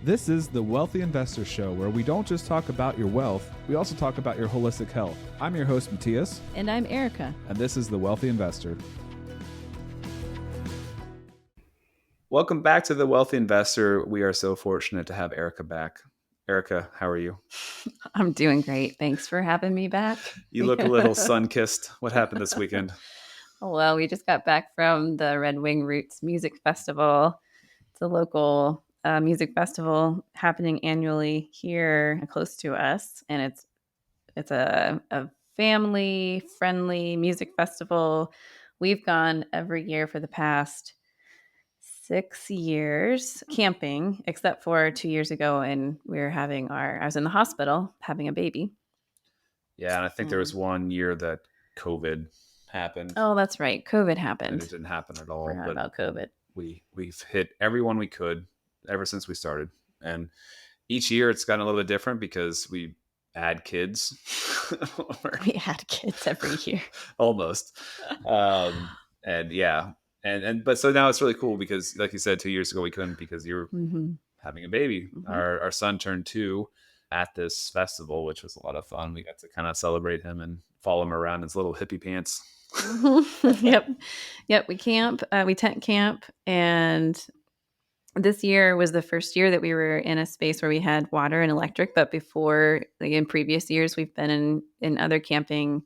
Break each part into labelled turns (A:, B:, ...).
A: This is the Wealthy Investor Show, where we don't just talk about your wealth, we also talk about your holistic health. I'm your host, Mattias.
B: And I'm Erika.
A: And this is the Wealthy Investor.
C: Welcome back to the Wealthy Investor. We are so fortunate to have Erika back. Erika, how are you?
B: I'm doing great. Thanks for having me back.
C: You look a little sun-kissed. What happened this weekend?
B: Well, we just got back from the Red Wing Roots Music Festival. It's a local music festival happening annually here close to us. And it's a family-friendly music festival. We've gone every year for the past 6 years camping, except for 2 years ago, and I was in the hospital having a baby.
C: Yeah, and I think there was 1 year that COVID happened.
B: Oh, that's right. COVID happened.
C: And it didn't happen at all.
B: Forgot about COVID.
C: We've hit everyone we could ever since we started. And each year it's gotten a little bit different because we add kids.
B: We add kids every year.
C: Almost. And yeah. But so now it's really cool because, like you said, 2 years ago we couldn't because you were having a baby. Mm-hmm. Our son turned 2 at this festival, which was a lot of fun. We got to kind of celebrate him and follow him around in his little hippie pants.
B: Yep. We camp. We tent camp, and this year was the first year that we were in a space where we had water and electric. But before, like in previous years, we've been in other camping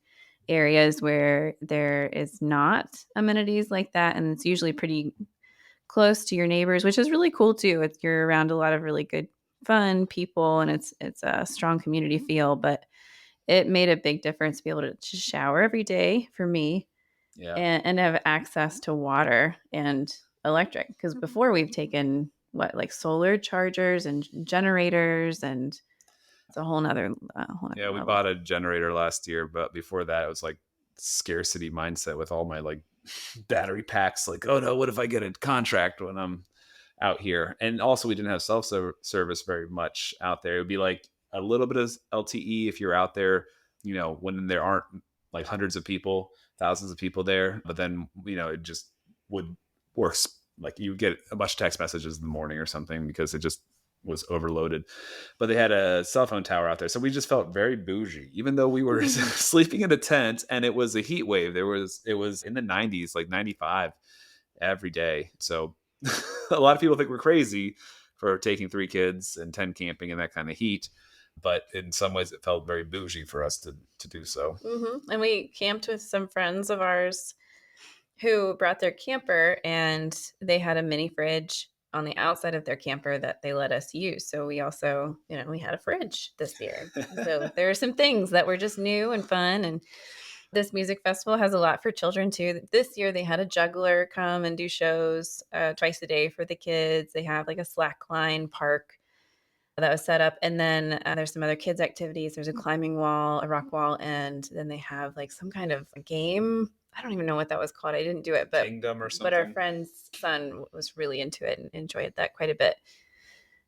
B: areas where there is not amenities like that, and it's usually pretty close to your neighbors, which is really cool too. You're around a lot of really good, fun people, and it's a strong community feel. But it made a big difference to be able to just shower every day for me, and have access to water and electric. Because before we've taken like solar chargers and generators, and it's a whole nother
C: yeah, we bought a generator last year, but before that it was like scarcity mindset with all my like battery packs. Like, oh no, what if I get a contract when I'm out here? And also we didn't have self-service very much out there. It would be like a little bit of LTE if you're out there, when there aren't like hundreds of people, thousands of people there. But then, it just would work. Like you get a bunch of text messages in the morning or something because it just was overloaded. But they had a cell phone tower out there. So we just felt very bougie, even though we were sleeping in a tent and it was a heat wave. It was in the 90s, like 95 every day. So a lot of people think we're crazy for taking 3 kids and 10 camping in that kind of heat. But in some ways it felt very bougie for us to do so.
B: Mm-hmm. And we camped with some friends of ours who brought their camper, and they had a mini fridge on the outside of their camper that they let us use. So we also, we had a fridge this year. So there are some things that were just new and fun. And this music festival has a lot for children too. This year they had a juggler come and do shows twice a day for the kids. They have like a slackline park that was set up. And then there's some other kids activities. There's a climbing wall, a rock wall, and then they have like some kind of game. I don't even know what that was called. I didn't do it, but
C: Kingdom or something.
B: But our friend's son was really into it and enjoyed that quite a bit.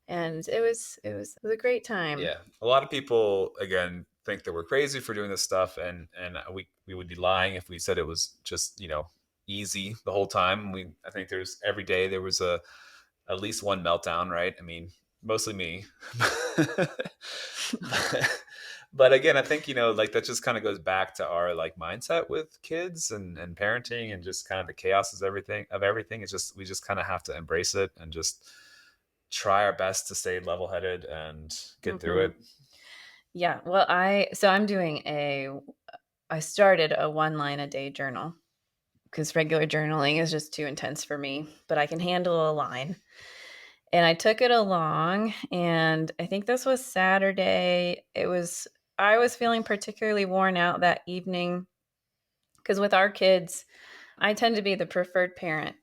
B: And it was a great time.
C: Yeah. A lot of people, again, think that we're crazy for doing this stuff. And we would be lying if we said it was just, easy the whole time. I think every day there was at least one meltdown, right? I mean, mostly me. But again, I think, like that just kind of goes back to our like mindset with kids and parenting and just kind of the chaos of everything. It's just, we just kind of have to embrace it and just try our best to stay level-headed and get through it.
B: Yeah. Well, I started a 1-line-a-day journal because regular journaling is just too intense for me, but I can handle a line. And I took it along, and I think this was Saturday. I was feeling particularly worn out that evening because with our kids, I tend to be the preferred parent.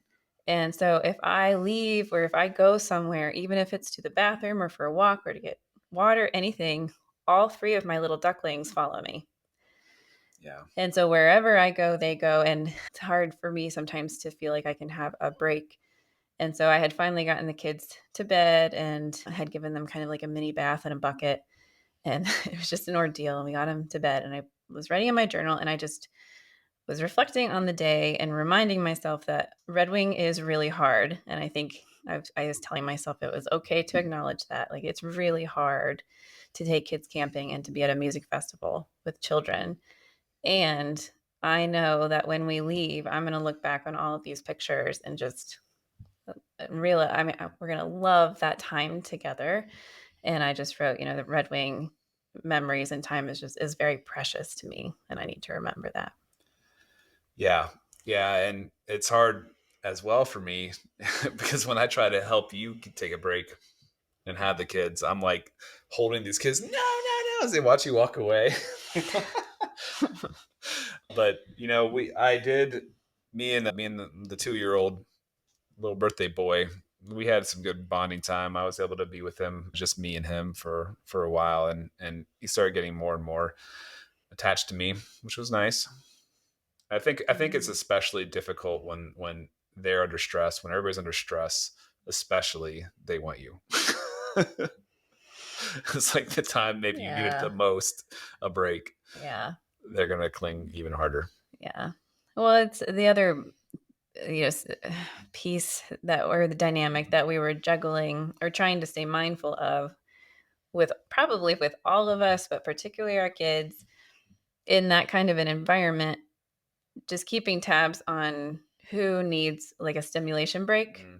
B: And so if I leave or if I go somewhere, even if it's to the bathroom or for a walk or to get water, anything, all 3 of my little ducklings follow me.
C: Yeah.
B: And so wherever I go, they go. And it's hard for me sometimes to feel like I can have a break. And so I had finally gotten the kids to bed and I had given them kind of like a mini bath in a bucket. And it was just an ordeal. And we got them to bed, and I was writing in my journal, and was reflecting on the day and reminding myself that Red Wing is really hard. And I think I was telling myself it was okay to acknowledge that. Like, it's really hard to take kids camping and to be at a music festival with children. And I know that when we leave, I'm going to look back on all of these pictures and just realize, I mean, we're going to love that time together. And I just wrote, the Red Wing memories and time is very precious to me. And I need to remember that.
C: Yeah. Yeah. And it's hard as well for me because when I try to help you take a break and have the kids, I'm like holding these kids, no, no, no, as they watch you walk away. But me and the 2-year-old little birthday boy, we had some good bonding time. I was able to be with him, just me and him for a while, and he started getting more and more attached to me, which was nice. I think it's especially difficult when they're under stress, when everybody's under stress, especially they want you. It's like the time maybe you need it the most, a break.
B: Yeah.
C: They're going to cling even harder.
B: Yeah. Well, it's the other piece or the dynamic that we were juggling or trying to stay mindful of with all of us, but particularly our kids in that kind of an environment, just keeping tabs on who needs like a stimulation break.
C: Mm.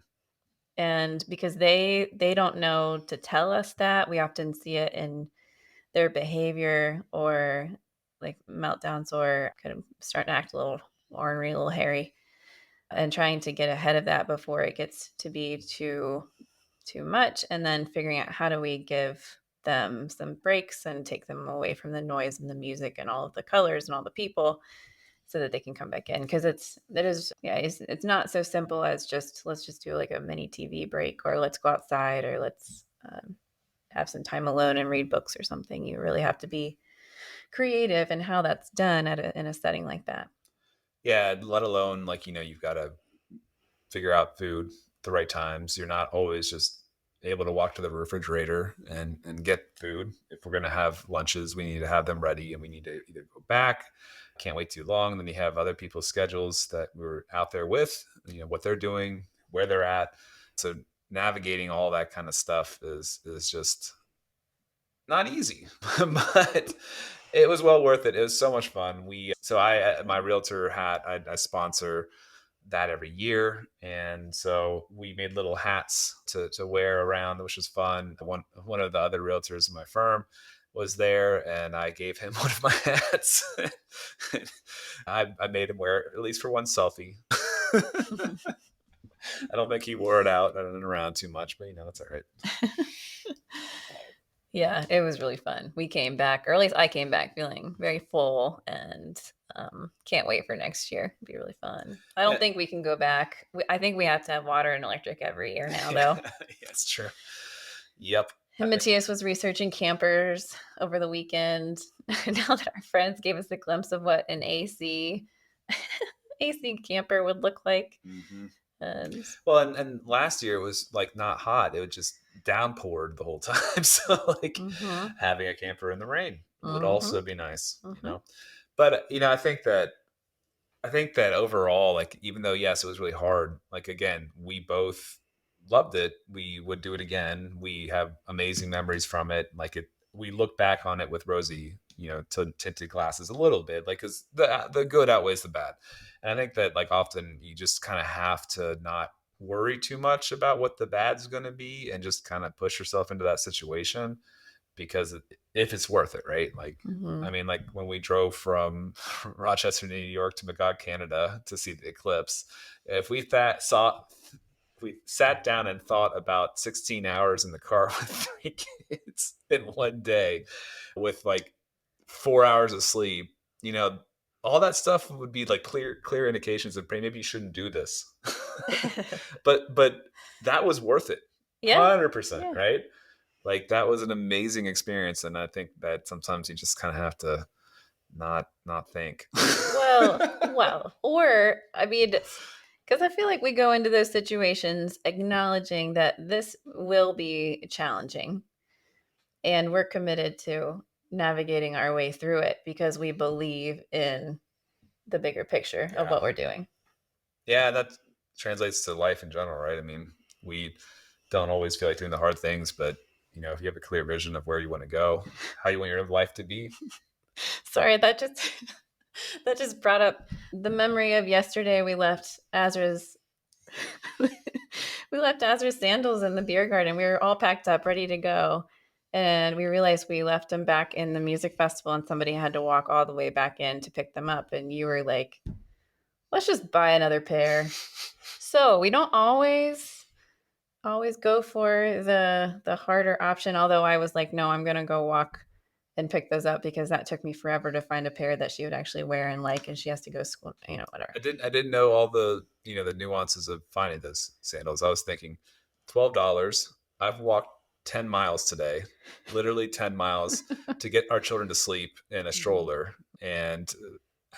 B: And because they don't know to tell us that, we often see it in their behavior or like meltdowns or kind of starting to act a little ornery, a little hairy, and trying to get ahead of that before it gets to be too much, and then figuring out how do we give them some breaks and take them away from the noise and the music and all of the colors and all the people so that they can come back in, because it's not so simple as just let's just do like a mini TV break or let's go outside or let's have some time alone and read books or something. You really have to be creative in how that's done in a setting like that.
C: Yeah, let alone like you've got to figure out food at the right times. You're not always just able to walk to the refrigerator and get food. If we're going to have lunches, we need to have them ready and we need to either go back. Can't wait too long. Then you have other people's schedules that we're out there with, what they're doing, where they're at. So navigating all that kind of stuff is just not easy, but it was well worth it. It was so much fun. My realtor hat, I sponsor that every year, and so we made little hats to wear around, which was fun. One of the other realtors in my firm was there, and I gave him one of my hats. I made him wear it at least for one selfie. I don't think he wore it out and around too much, but that's all right.
B: Yeah, it was really fun. We came back, or at least I came back feeling very full, and can't wait for next year. It'd be really fun. I don't think we can go back. I think we have to have water and electric every year now, though.
C: Yeah, that's true. Yep.
B: And Mattias was researching campers over the weekend. Now that our friends gave us a glimpse of what an AC camper would look like.
C: Mm-hmm.
B: Well,
C: and last year it was like not hot. It was just downpoured the whole time. So like having a camper in the rain would also be nice, But I think that overall, like, even though yes, it was really hard, like, again, we both loved it. We would do it again. We have amazing memories from it. Like, we look back on it with rosy, tinted glasses a little bit, like, because the good outweighs the bad. And I think that, like, often you just kind of have to not worry too much about what the bad's going to be and just kind of push yourself into that situation, because if it's worth it, right? Like, I mean, like when we drove from Rochester, New York to Magog, Canada to see the eclipse, if we sat down and thought about 16 hours in the car with 3 kids in one day with like 4 hours of sleep, all that stuff would be like clear indications of maybe you shouldn't do this. but that was worth it. Yeah. 100%, right? Like, that was an amazing experience, and I think that sometimes you just kind of have to not think.
B: Well, or I mean, because I feel like we go into those situations acknowledging that this will be challenging, and we're committed to navigating our way through it because we believe in the bigger picture of what we're doing.
C: Yeah, that translates to life in general, right? I mean, we don't always feel like doing the hard things, but if you have a clear vision of where you want to go, how you want your life to be.
B: Sorry, that just brought up the memory of yesterday. We left Azra's sandals in the beer garden. We were all packed up, ready to go. And we realized we left them back in the music festival, and somebody had to walk all the way back in to pick them up. And you were like, let's just buy another pair. So we don't always go for the harder option. Although I was like, no, I'm going to go walk and pick those up, because that took me forever to find a pair that she would actually wear and like, and she has to go to school, whatever.
C: I didn't know all the the nuances of finding those sandals. I was thinking $12. I've walked 10 miles today, literally 10 miles to get our children to sleep in a stroller. And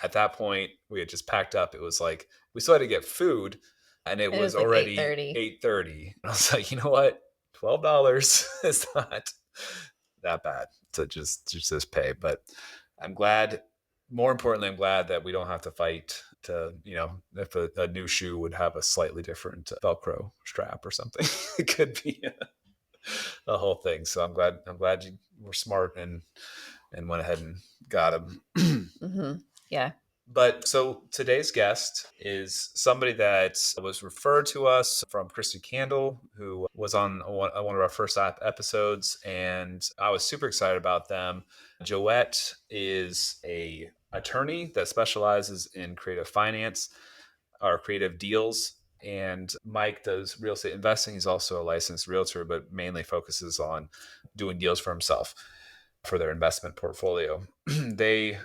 C: at that point, we had just packed up. It was like we still had to get food, and it was like already 8:30. I was like, you know what? $12 is not that bad to just pay. But I'm glad. More importantly, I'm glad that we don't have to fight to, if a new shoe would have a slightly different Velcro strap or something. It could be a whole thing. So I'm glad you were smart and went ahead and got them.
B: Mm-hmm. Yeah.
C: But so today's guest is somebody that was referred to us from Christy Candle, who was on one of our first episodes, and I was super excited about them. Joette is a attorney that specializes in creative finance or creative deals, and Mike does real estate investing. He's also a licensed realtor, but mainly focuses on doing deals for himself for their investment portfolio. They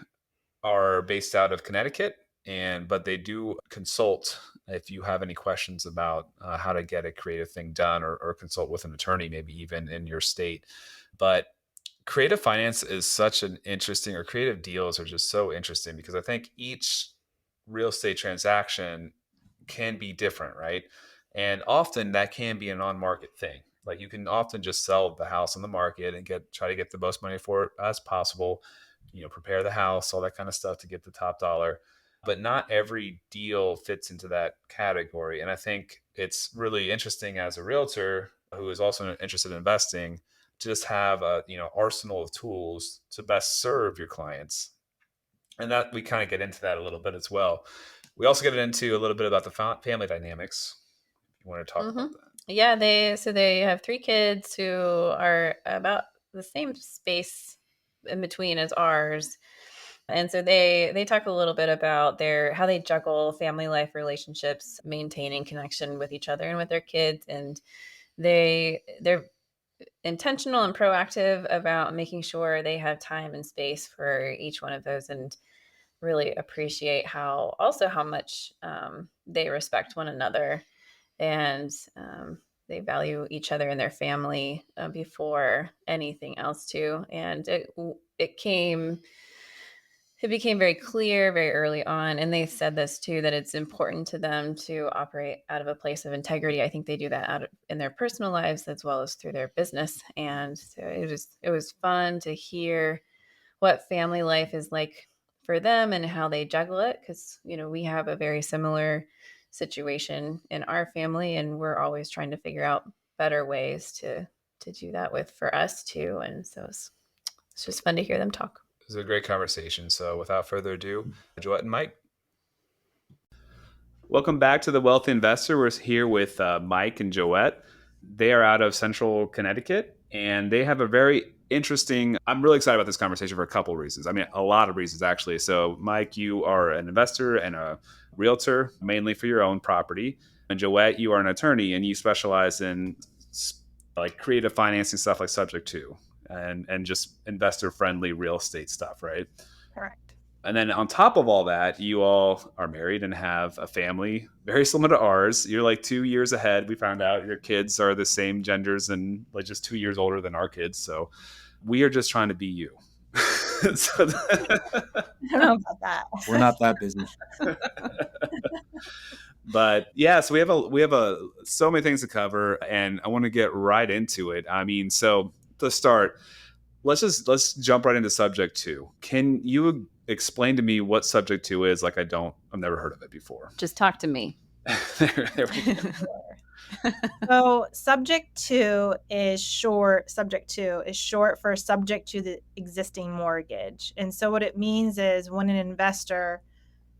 C: are based out of Connecticut, but they do consult if you have any questions about how to get a creative thing done, or consult with an attorney, maybe even in your state. But creative finance is such an interesting, or creative deals are just so interesting, because I think each real estate transaction can be different, right? And often that can be an on-market thing. Like you can often just sell the house on the market and try to get the most money for it as possible, prepare the house, all that kind of stuff to get the top dollar. But not every deal fits into that category. And I think it's really interesting as a realtor who is also interested in investing to just have a arsenal of tools to best serve your clients. And that we kind of get into that a little bit as well. We also get into a little bit about the family dynamics. You want to talk about that?
B: Yeah, they have 3 kids who are about the same space in between as ours. And so they talk a little bit about how they juggle family life, relationships, maintaining connection with each other and with their kids. And they're intentional and proactive about making sure they have time and space for each one of those, and really appreciate how much they respect one another, and they value each other and their family before anything else too. And it became very clear very early on, and they said this too, that it's important to them to operate out of a place of integrity. I think they do that in their personal lives as well as through their business. And so it was fun to hear what family life is like for them and how they juggle it, because we have a very similar situation in our family, and we're always trying to figure out better ways to do that for us too. And so it's just fun to hear them talk.
C: It was a great conversation. So without further ado, Joette and Mike. Welcome back to The Wealthy Investor. We're here with Mike and Joette. They are out of Central Connecticut, and they have a very interesting, I'm really excited about this conversation for a couple of reasons. I mean, a lot of reasons, actually. So, Mike, you are an investor and a realtor, mainly for your own property. And Joette, you are an attorney, and you specialize in like creative financing stuff like Subject to, and just investor-friendly real estate stuff, right?
D: Correct.
C: And then on top of all that, you all are married and have a family very similar to ours. You're like 2 years ahead. We found out your kids are the same genders and like just 2 years older than our kids. So we are just trying to be you.
D: I don't know about that.
E: We're not that busy.
C: But yeah, so we have so many things to cover, and I want to get right into it. I mean, so to start, let's jump right into Subject to. Can you explain to me what subject to is? Like, I've never heard of it before.
B: Just talk to me.
C: There we go.
D: So subject to is short for subject to the existing mortgage. And so what it means is when an investor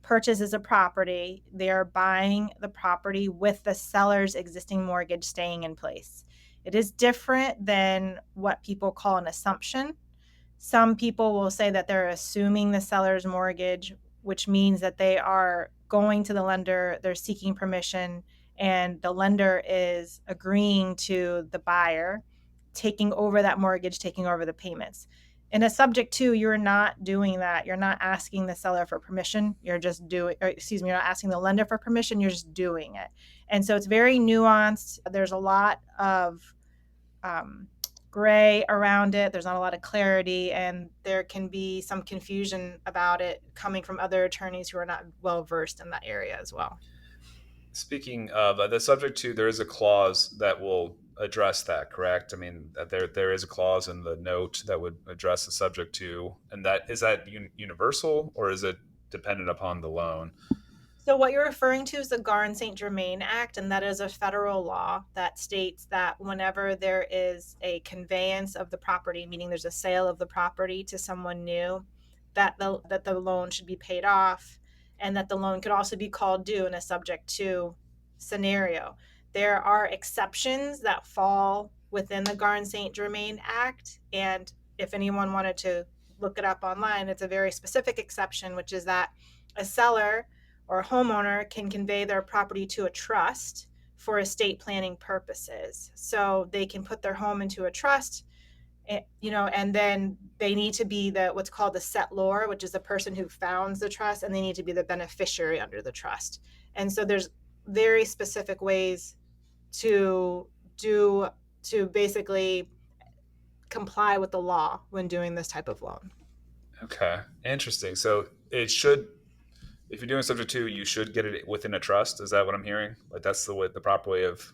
D: purchases a property, they are buying the property with the seller's existing mortgage staying in place. It is different than what people call an assumption. Some people will say that they're assuming the seller's mortgage, which means that they are going to the lender, they're seeking permission, and the lender is agreeing to the buyer taking over that mortgage, taking over the payments. In a subject to, you're not doing that. You're not asking the seller for permission. You're not asking the lender for permission. You're just doing it. And so it's very nuanced. There's a lot of gray around it. There's not a lot of clarity, and there can be some confusion about it coming from other attorneys who are not well versed in that area as well.
C: Speaking of the subject to, there is a clause that will address that, correct? I mean, there is a clause in the note that would address the subject to, and is that universal, or is it dependent upon the loan?
D: So what you're referring to is the Garn-St. Germain Act, and that is a federal law that states that whenever there is a conveyance of the property, meaning there's a sale of the property to someone new, that the loan should be paid off, and that the loan could also be called due in a subject to scenario. There are exceptions that fall within the Garn-St. Germain Act, and if anyone wanted to look it up online, it's a very specific exception, which is that a seller or a homeowner can convey their property to a trust for estate planning purposes. So they can put their home into a trust, and then they need to be what's called the settlor, which is the person who founds the trust, and they need to be the beneficiary under the trust. And so there's very specific ways to basically comply with the law when doing this type of loan.
C: Okay, interesting. So if you're doing subject to, you should get it within a trust. Is that what I'm hearing? Like, that's the proper way of...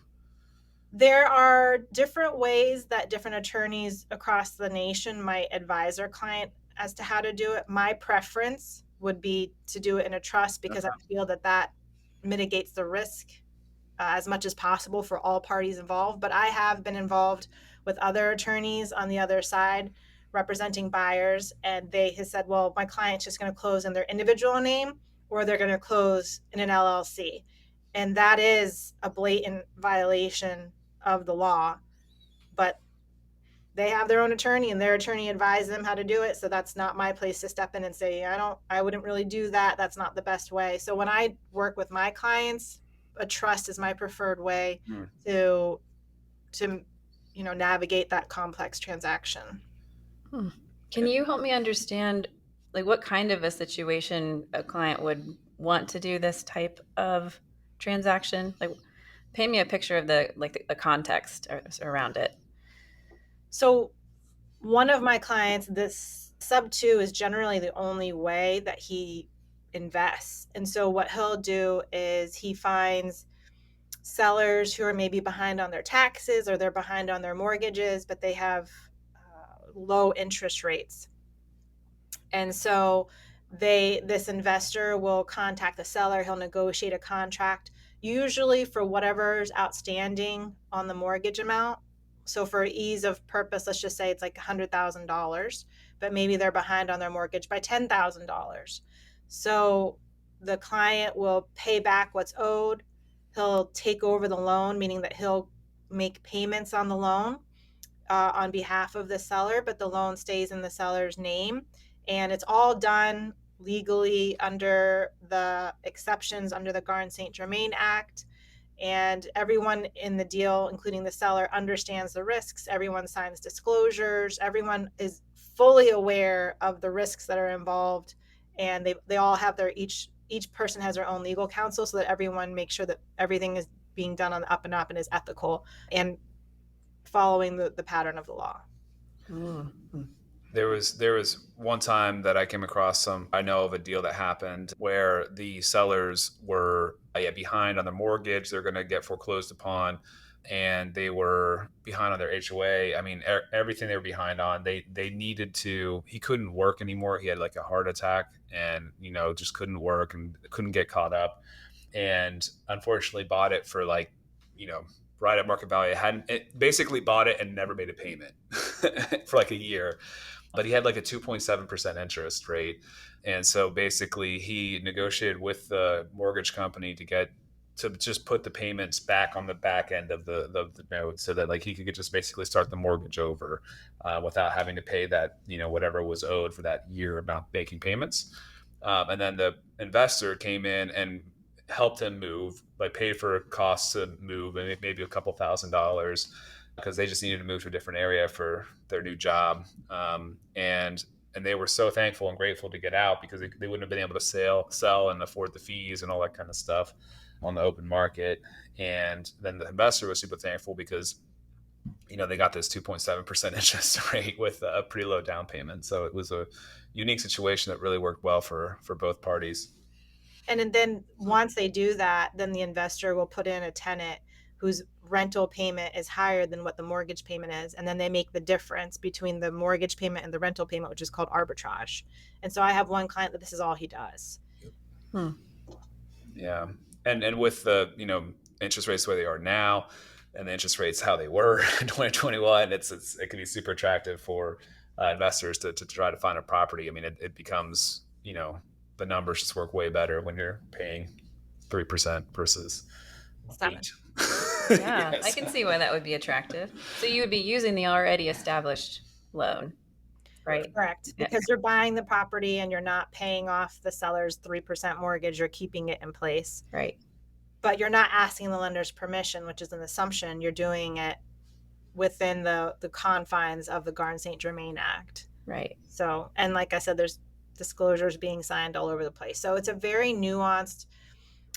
D: There are different ways that different attorneys across the nation might advise their client as to how to do it. My preference would be to do it in a trust because I feel that mitigates the risk as much as possible for all parties involved. But I have been involved with other attorneys on the other side representing buyers, and they have said, well, my client's just going to close in their individual name, or they're going to close in an LLC. And that is a blatant violation of the law. But they have their own attorney, and their attorney advised them how to do it. So that's not my place to step in and say, I wouldn't really do that. That's not the best way. So when I work with my clients, a trust is my preferred way to navigate that complex transaction.
B: Can you help me understand, like, what kind of a situation a client would want to do this type of transaction? Like, paint me a picture of the context around it.
D: So one of my clients, this sub 2 is generally the only way that he invests. And so what he'll do is he finds sellers who are maybe behind on their taxes or they're behind on their mortgages, but they have low interest rates. And so this investor will contact the seller. He'll negotiate a contract, usually for whatever's outstanding on the mortgage amount. So for ease of purpose, let's just say it's like $100,000, but maybe they're behind on their mortgage by $10,000. So the client will pay back what's owed. He'll take over the loan, meaning that he'll make payments on the loan on behalf of the seller, but the loan stays in the seller's name. And it's all done legally under the exceptions under the Garn-St. Germain Act. And everyone in the deal, including the seller, understands the risks. Everyone signs disclosures. Everyone is fully aware of the risks that are involved. And they all have each person has their own legal counsel so that everyone makes sure that everything is being done on the up and up and is ethical and following the pattern of the law.
B: Mm-hmm.
C: There was one time that I came across I know of a deal that happened where the sellers were behind on the mortgage. They're going to get foreclosed upon. and they were behind on their HOA. I mean, everything they were behind on. They needed to. He couldn't work anymore. He had like a heart attack, and just couldn't work and couldn't get caught up. And unfortunately, bought it for like right at market value. It basically bought it and never made a payment for like a year. But he had like a 2.7% interest rate. And so basically he negotiated with the mortgage company to just put the payments back on the back end of the note, so that like he could just basically start the mortgage over without having to pay that, whatever was owed for that year about making payments. And then the investor came in and helped him move, like paid for costs to move, and maybe a couple $1,000s, because they just needed to move to a different area for their new job. And they were so thankful and grateful to get out, because they wouldn't have been able to sell and afford the fees and all that kind of stuff on the open market. And then the investor was super thankful because they got this 2.7% interest rate with a pretty low down payment. So it was a unique situation that really worked well for both parties.
D: And then once they do that, then the investor will put in a tenant whose rental payment is higher than what the mortgage payment is. And then they make the difference between the mortgage payment and the rental payment, which is called arbitrage. And so I have one client that this is all he does.
C: Yeah. And with the, interest rates the way they are now, and the interest rates how they were in 2021, it can be super attractive for investors to try to find a property. I mean, it becomes, the numbers just work way better when you're paying 3% versus 8%.
B: Yeah, yes. I can see why that would be attractive. So you would be using the already established loan, right?
D: Correct. Because you're buying the property and you're not paying off the seller's 3% mortgage. You're keeping it in place.
B: Right.
D: But you're not asking the lender's permission, which is an assumption. You're doing it within the confines of the Garn-St. Germain Act.
B: Right.
D: So, and like I said, there's disclosures being signed all over the place. So it's a very nuanced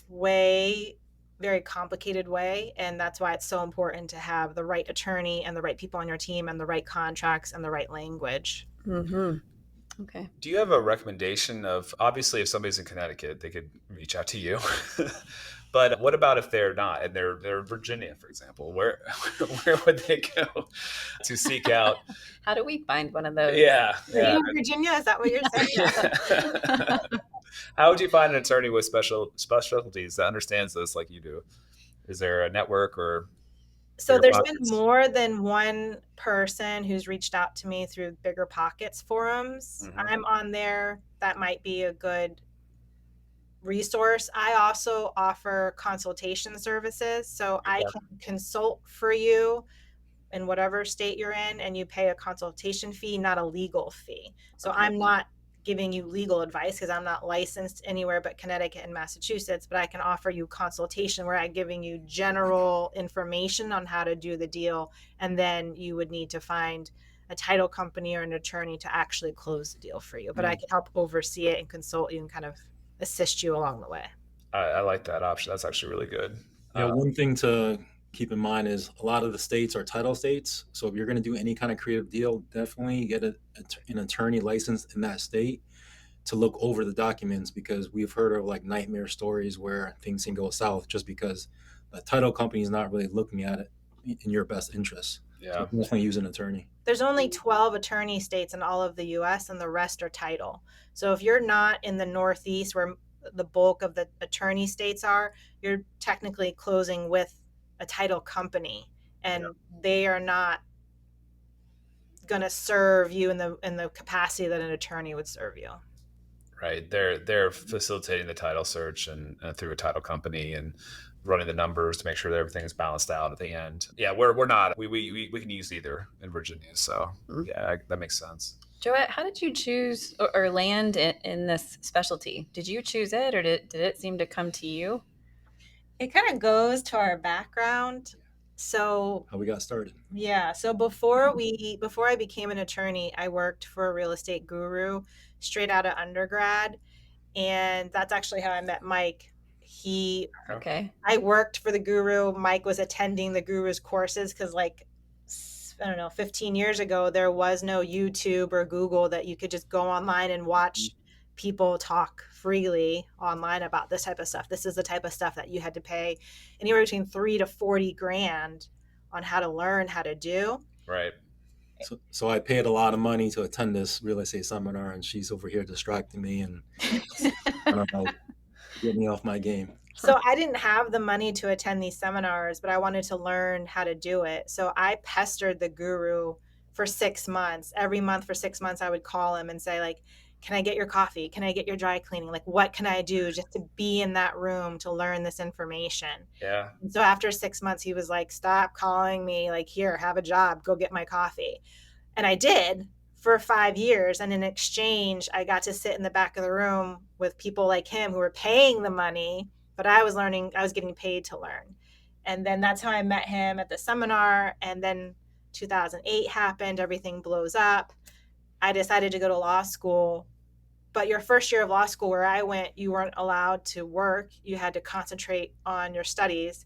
D: way, very complicated way. And that's why it's so important to have the right attorney and the right people on your team and the right contracts and the right language.
B: Mm-hmm. Okay.
C: Do you have a recommendation of, obviously, if somebody's in Connecticut, they could reach out to you. But what about if they're not, and they're in Virginia, for example? Where would they go to seek out?
B: How do we find one of those?
C: Yeah.
D: Are you in Virginia? Is that what you're saying?
C: How would you find an attorney with specialties that understands this like you do? Is there a network or?
D: So there's been more than one person who's reached out to me through Bigger Pockets forums. Mm-hmm. I'm on there. That might be a good resource. I also offer consultation services. So I can consult for you in whatever state you're in, and you pay a consultation fee, not a legal fee. So I'm not giving you legal advice because I'm not licensed anywhere but Connecticut and Massachusetts, but I can offer you consultation where I'm giving you general information on how to do the deal. And then you would need to find a title company or an attorney to actually close the deal for you. But I can help oversee it and consult you and kind of assist you along the way.
C: I like that option. That's actually really good.
E: Yeah, one thing to keep in mind is a lot of the states are title states. So if you're going to do any kind of creative deal, definitely get an attorney licensed in that state to look over the documents, because we've heard of like nightmare stories where things can go south just because the title company is not really looking at it in your best interest.
C: Yeah.
E: So definitely use an attorney.
D: There's only 12 attorney states in all of the US, and the rest are title. So if you're not in the Northeast where the bulk of the attorney states are, you're technically closing with a title company, and they are not going to serve you in the capacity that an attorney would serve you.
C: Right. They're facilitating the title search and through a title company and running the numbers to make sure that everything is balanced out at the end. Yeah, we're not. We can use either in Virginia. So yeah, that makes sense.
B: Joette, how did you choose or land in this specialty? Did you choose it, or did it seem to come to you?
D: It kind of goes to our background. So
E: how we got started.
D: Yeah. So before I became an attorney, I worked for a real estate guru straight out of undergrad. And that's actually how I met Mike. I worked for the guru. Mike was attending the guru's courses because 15 years ago, there was no YouTube or Google that you could just go online and watch people talk freely online about this type of stuff. This is the type of stuff that you had to pay anywhere between $3,000 to $40,000 on how to learn, how to do.
C: Right.
E: So I paid a lot of money to attend this real estate seminar, and she's over here distracting me and kind of like get me off my game.
D: So I didn't have the money to attend these seminars, but I wanted to learn how to do it. So I pestered the guru for 6 months. Every month for 6 months, I would call him and say, like, can I get your coffee? Can I get your dry cleaning? Like, what can I do just to be in that room to learn this information?
C: Yeah.
D: And so after 6 months, he was like, stop calling me. Like, here, have a job. Go get my coffee. And I did for 5 years. And in exchange, I got to sit in the back of the room with people like him who were paying the money, but I was learning, I was getting paid to learn. And then that's how I met him at the seminar. And then 2008 happened, everything blows up. I decided to go to law school. But your first year of law school, where I went, you weren't allowed to work. You had to concentrate on your studies.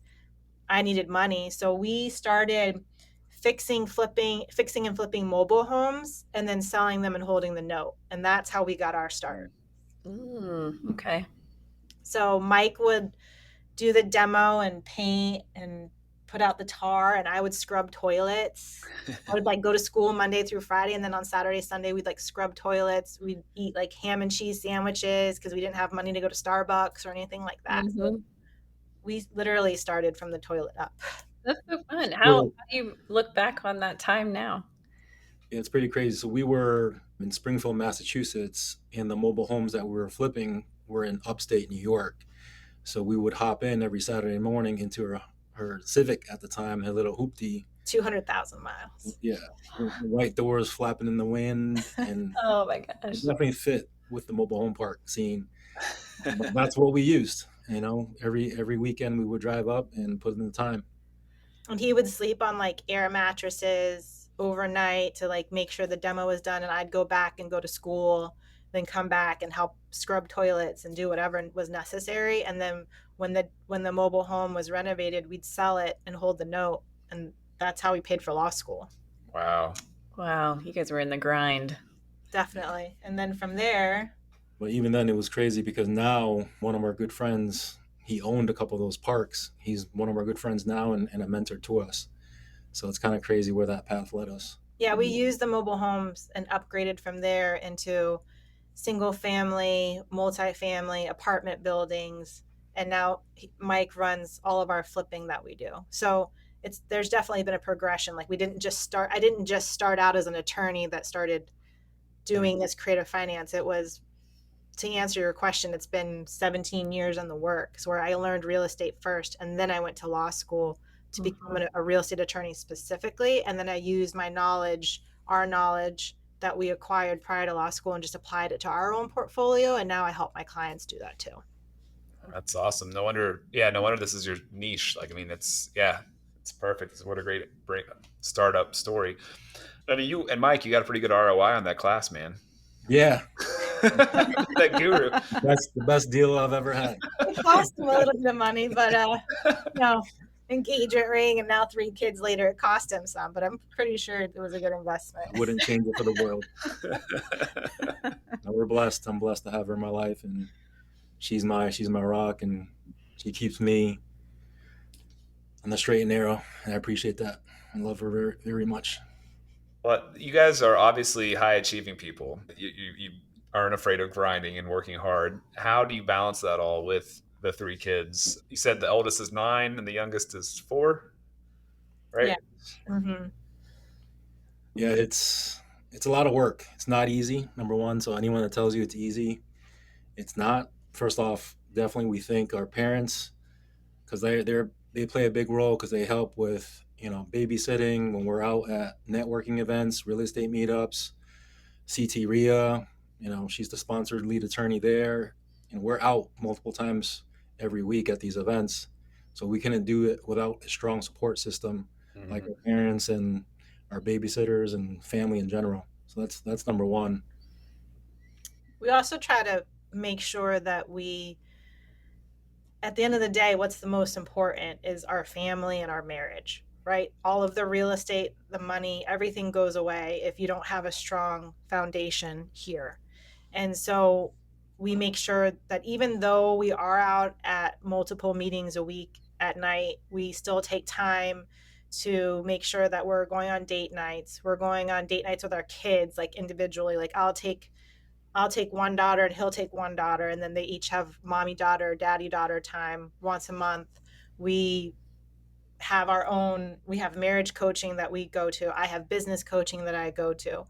D: I needed money. So we started fixing and flipping mobile homes and then selling them and holding the note. And that's how we got our start.
B: Okay.
D: So Mike would do the demo and paint and put out the tar, and I would scrub toilets. I would like go to school Monday through Friday, and then on Saturday, Sunday, we'd like scrub toilets. We'd eat like ham and cheese sandwiches because we didn't have money to go to Starbucks or anything like that. So we literally started from the toilet up.
B: That's so fun. How do you look back on that time now?
E: Yeah, it's pretty crazy. So we were in Springfield, Massachusetts, and the mobile homes that we were flipping were in upstate New York. So we would hop in every Saturday morning into her Civic at the time, her little hoopty.
D: 200,000 miles.
E: Yeah, white doors flapping in the wind, and
B: Oh my
E: it
B: gosh.
E: definitely fit with the mobile home park scene. But that's what we used. You know, every weekend we would drive up and put in the time.
D: And he would sleep on like air mattresses overnight to like make sure the demo was done. And I'd go back and go to school, then come back and help scrub toilets and do whatever was necessary. And then when the mobile home was renovated, we'd sell it and hold the note. And that's how we paid for law school.
C: Wow.
B: Wow. You guys were in the grind.
D: Definitely. And then from there.
E: But even then it was crazy because now one of our good friends, he owned a couple of those parks. He's one of our good friends now and a mentor to us. So it's kind of crazy where that path led us.
D: Yeah, we used the mobile homes and upgraded from there into single family, multifamily, apartment buildings. And now Mike runs all of our flipping that we do. So there's definitely been a progression. Like I didn't just start out as an attorney that started doing this creative finance. It was, to answer your question, it's been 17 years in the works where I learned real estate first, and then I went to law school to become a real estate attorney specifically. And then I used my knowledge, our knowledge that we acquired prior to law school, and just applied it to our own portfolio. And now I help my clients do that too.
C: That's awesome. No wonder this is your niche. Like, I mean, it's perfect. What a great startup story. I mean, you and Mike, you got a pretty good ROI on that class, man.
E: Yeah.
C: That guru.
E: That's the best deal I've ever had.
D: It cost him a little bit of money, but engagement ring, and now 3 kids later, it cost him some, but I'm pretty sure it was a good investment.
E: I wouldn't change it for the world. No, we're blessed. I'm blessed to have her in my life, and she's my rock, and she keeps me on the straight and narrow, and I appreciate that. I love her very, very much.
C: Well, you guys are obviously high achieving people. You aren't afraid of grinding and working hard. How do you balance that all with the 3 kids? You said the oldest is 9 and the youngest is 4, right?
D: Yeah. Mm-hmm.
E: Yeah, it's a lot of work. It's not easy, number one. So anyone that tells you it's easy, it's not. First off, definitely we thank our parents, because they play a big role, because they help with babysitting when we're out at networking events, real estate meetups, CT RIA. She's the sponsored lead attorney there, and we're out multiple times every week at these events. So we couldn't do it without a strong support system, like our parents and our babysitters and family in general. So that's number one.
D: We also try to make sure that at the end of the day, what's the most important is our family and our marriage, right? All of the real estate, the money, everything goes away if you don't have a strong foundation here. And so we make sure that even though we are out at multiple meetings a week at night, we still take time to make sure that we're going on date nights. We're going on date nights with our kids, like individually. Like I'll take one daughter and he'll take one daughter, and then they each have mommy daughter, daddy daughter time once a month. We have we have marriage coaching that we go to. I have business coaching that I go to.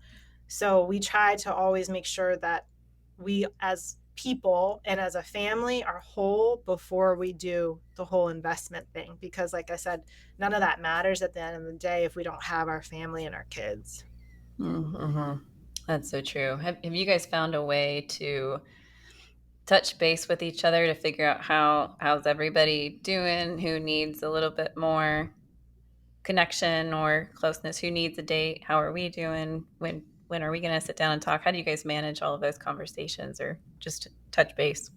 D: So we try to always make sure that we as people and as a family are whole before we do the whole investment thing, because like I said, none of that matters at the end of the day if we don't have our family and our kids.
B: Mm-hmm. That's so true. Have you guys found a way to touch base with each other to figure out how's everybody doing, who needs a little bit more connection or closeness, who needs a date, how are we doing, when are we going to sit down and talk? How do you guys manage all of those conversations, or just touch base?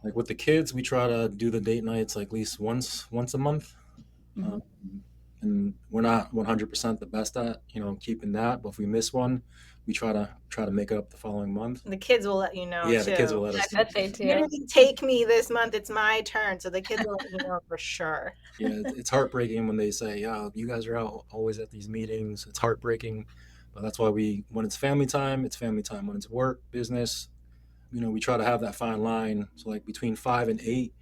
E: Like with the kids, we try to do the date nights like at least once a month.
B: Mm-hmm.
E: And we're not 100% the best at keeping that, but if we miss one, we try to make it up the following month.
D: The kids will let you know.
E: Yeah,
D: too.
E: The kids will let
B: I
E: us know.
B: bet they do.
D: You didn't take me this month, it's my turn. So the kids will let you know for sure.
E: Yeah, it's heartbreaking when they say, "Yeah, you guys are out always at these meetings." It's heartbreaking, but that's why when it's family time, it's family time. When it's work, business, we try to have that fine line. So like between 5 and 8,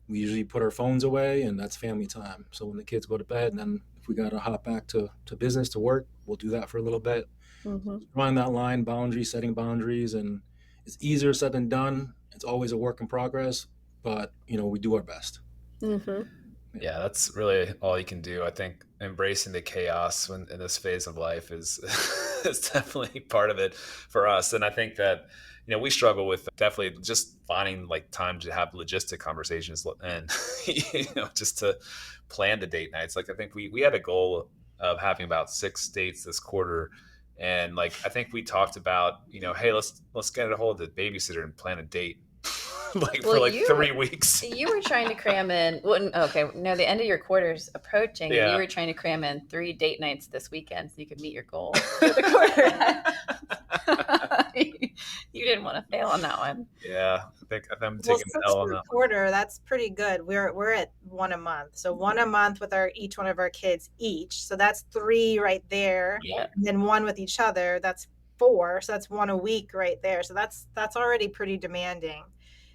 E: we usually put our phones away, and that's family time. So when the kids go to bed, and then if we got to hop back to business, to work, we'll do that for a little bit.
B: Mm-hmm.
E: Drawing that line, setting boundaries, and it's easier said than done. It's always a work in progress, but we do our best.
B: Mm-hmm.
C: Yeah, that's really all you can do. I think embracing the chaos in this phase of life is is definitely part of it for us. And I think that we struggle with definitely just finding like time to have logistic conversations and just to plan the date nights. Like I think we had a goal of having about 6 dates this quarter, and like I think we talked about hey, let's get a hold of the babysitter and plan a date. For 3 weeks.
B: You were trying to cram in. Well, okay, no, the end of your quarter's approaching, and you were trying to cram in 3 date nights this weekend so you could meet your goal for the quarter. You didn't want to fail on that one.
C: Yeah, I think I'm taking the L on that
D: quarter. That's pretty good. We're at 1 a month, so 1 a month with each one of our kids each. So that's 3 right there.
B: Yeah.
D: And then 1 with each other. That's 4. So that's 1 a week right there. So that's already pretty demanding.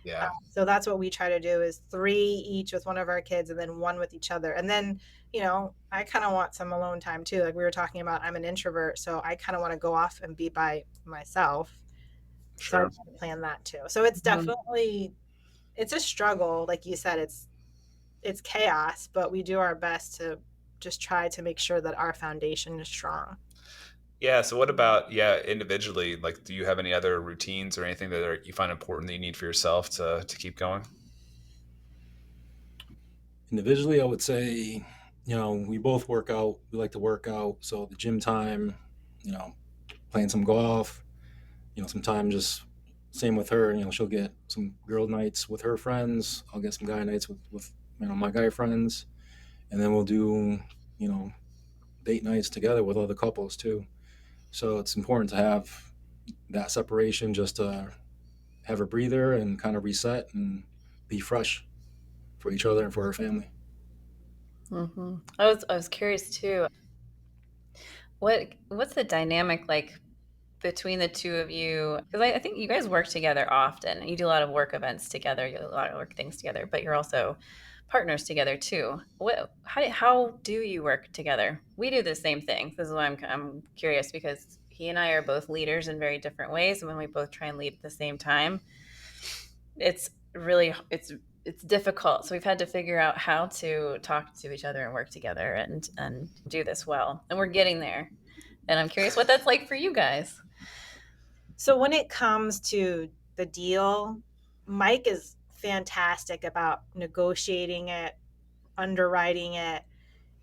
C: Yeah.
D: So that's what we try to do is 3 each with one of our kids and then 1 with each other. And then, I kind of want some alone time too. Like we were talking about, I'm an introvert, so I kind of want to go off and be by myself.
C: Sure.
D: So I plan that too. So it's definitely, it's a struggle. Like you said, it's chaos, but we do our best to just try to make sure that our foundation is strong.
C: Yeah. So what about, individually, like, do you have any other routines or anything that you find important that you need for yourself to keep going?
E: Individually, I would say, we both work out. We like to work out. So the gym time, playing some golf, sometimes just same with her, she'll get some girl nights with her friends. I'll get some guy nights with my guy friends. And then we'll do, date nights together with other couples too. So it's important to have that separation just to have a breather and kind of reset and be fresh for each other and for our family.
B: Mm-hmm. I was curious too. What's the dynamic like between the two of you? Because I think you guys work together often. You do a lot of work events together. You do a lot of work things together, but you're also partners together too. How do you work together? We do the same thing. This is why I'm curious, because he and I are both leaders in very different ways, and when we both try and lead at the same time, it's difficult. So we've had to figure out how to talk to each other and work together and do this well. And we're getting there. And I'm curious what that's like for you guys.
D: So when it comes to the deal, Mike is fantastic about negotiating it, underwriting it,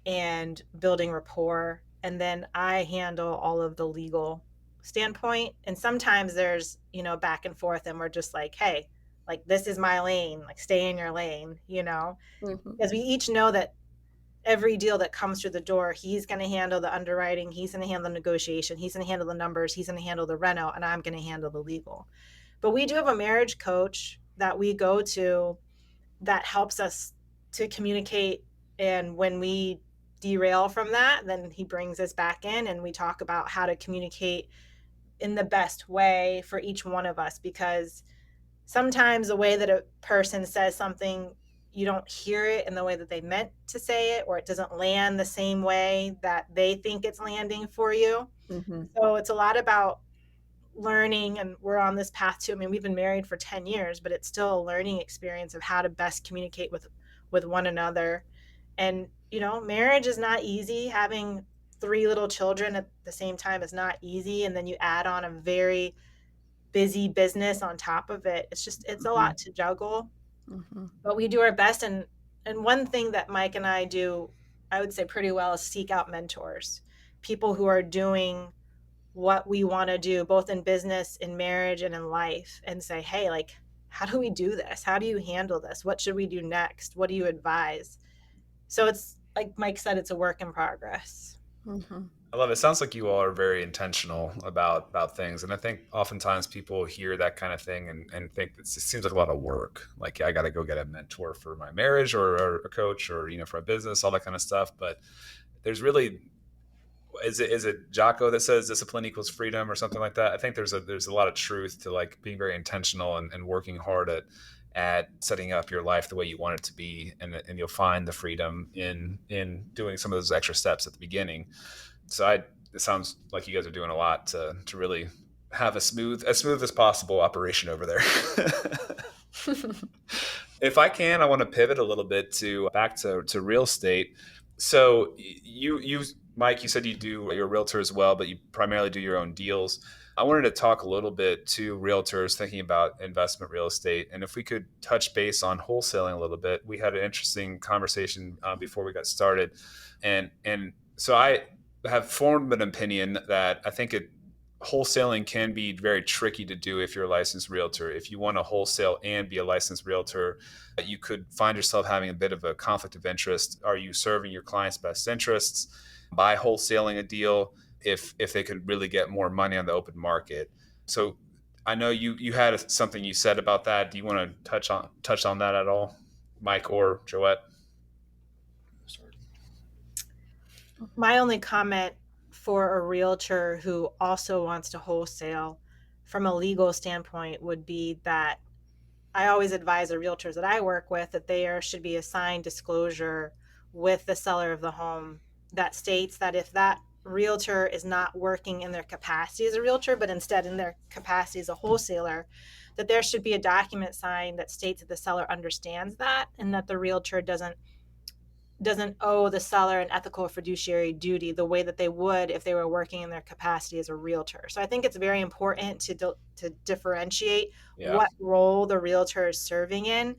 D: and building rapport. And then I handle all of the legal standpoint. And sometimes there's, back and forth, and we're just like, hey, like, this is my lane, like, stay in your lane,
B: Mm-hmm.
D: because we each know that every deal that comes through the door, he's going to handle the underwriting, he's going to handle the negotiation, he's going to handle the numbers, he's going to handle the reno, and I'm going to handle the legal. But we do have a marriage coach that we go to that helps us to communicate. And when we derail from that, then he brings us back in and we talk about how to communicate in the best way for each one of us, because sometimes the way that a person says something, you don't hear it in the way that they meant to say it, or it doesn't land the same way that they think it's landing for you.
B: Mm-hmm.
D: So it's a lot about learning, and we're on this path too. I mean, we've been married for 10 years, but it's still a learning experience of how to best communicate with one another. And marriage is not easy. Having 3 little children at the same time is not easy, and then you add on a very busy business on top of it. It's a lot to juggle.
B: Mm-hmm.
D: But we do our best. And one thing that Mike and I do, I would say pretty well, is seek out mentors, people who are doing what we want to do, both in business, in marriage, and in life, and say, hey, like, how do we do this? How do you handle this? What should we do next? What do you advise? So it's like Mike said, it's a work in progress.
B: Mm-hmm.
C: I love it. It sounds like you all are very intentional about things. And I think oftentimes people hear that kind of thing and think it seems like a lot of work. Like, I got to go get a mentor for my marriage or a coach or, for a business, all that kind of stuff. But there's really, is it Jocko that says discipline equals freedom or something like that? I think there's a lot of truth to like being very intentional and working hard at setting up your life the way you want it to be. And you'll find the freedom in doing some of those extra steps at the beginning. So it sounds like you guys are doing a lot to really have as smooth as possible operation over there. If I can, I want to pivot a little bit back to real estate. So you Mike, you said you're a realtor as well, but you primarily do your own deals. I wanted to talk a little bit to realtors thinking about investment real estate. And if we could touch base on wholesaling a little bit. We had an interesting conversation before we got started. And so I have formed an opinion that I think wholesaling can be very tricky to do if you're a licensed realtor. If you want to wholesale and be a licensed realtor, you could find yourself having a bit of a conflict of interest. Are you serving your client's best interests by wholesaling a deal if they could really get more money on the open market? So I know you had something you said about that. Do you want to touch on that at all, Mike or Joette?
D: My only comment for a realtor who also wants to wholesale from a legal standpoint would be that I always advise the realtors that I work with that there should be a signed disclosure with the seller of the home that states that if that realtor is not working in their capacity as a realtor, but instead in their capacity as a wholesaler, that there should be a document signed that states that the seller understands that and that the realtor doesn't owe the seller an ethical fiduciary duty the way that they would if they were working in their capacity as a realtor. So I think it's very important to differentiate what role the realtor is serving in,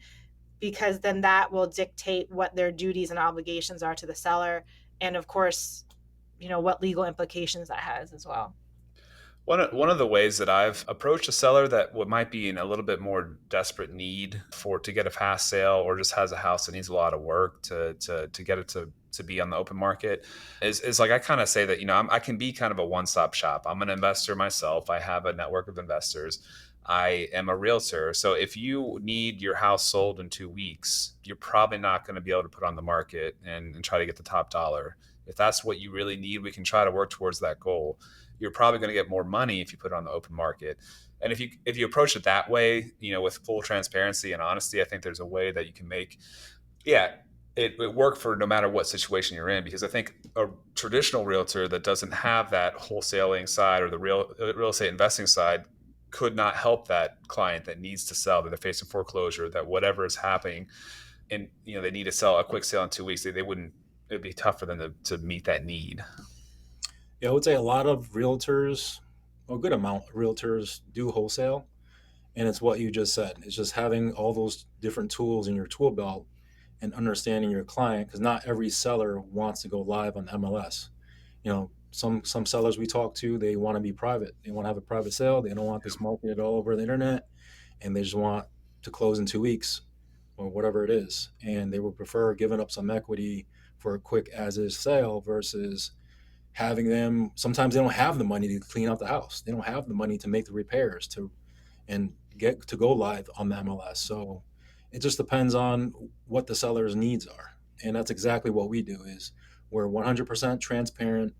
D: because then that will dictate what their duties and obligations are to the seller. And of course, what legal implications that has as well.
C: One of the ways that I've approached a seller that might be in a little bit more desperate need to get a fast sale, or just has a house that needs a lot of work to get it to be on the open market is like, I kind of say that, I can be kind of a one-stop shop. I'm an investor myself. I have a network of investors. I am a realtor. So if you need your house sold in 2 weeks, you're probably not going to be able to put on the market and try to get the top dollar. If that's what you really need, we can try to work towards that goal. You're probably going to get more money if you put it on the open market. And if you approach it that way, with full transparency and honesty, I think there's a way that you can make, it work for no matter what situation you're in. Because I think a traditional realtor that doesn't have that wholesaling side or the real estate investing side could not help that client that needs to sell, that they're facing foreclosure, that whatever is happening, and they need to sell a quick sale in 2 weeks. It'd be tough for them to meet that need.
E: Yeah, I would say a lot of realtors, a good amount of realtors do wholesale. And it's what you just said. It's just having all those different tools in your tool belt and understanding your client, because not every seller wants to go live on MLS. Some sellers we talk to, they want to be private. They want to have a private sale. They don't want this marketed all over the internet, and they just want to close in 2 weeks or whatever it is. And they would prefer giving up some equity for a quick as-is sale versus having them. Sometimes they don't have the money to clean out the house. They don't have the money to make the repairs and get to go live on the MLS. So it just depends on what the seller's needs are. And that's exactly what we do is We're 100% transparent,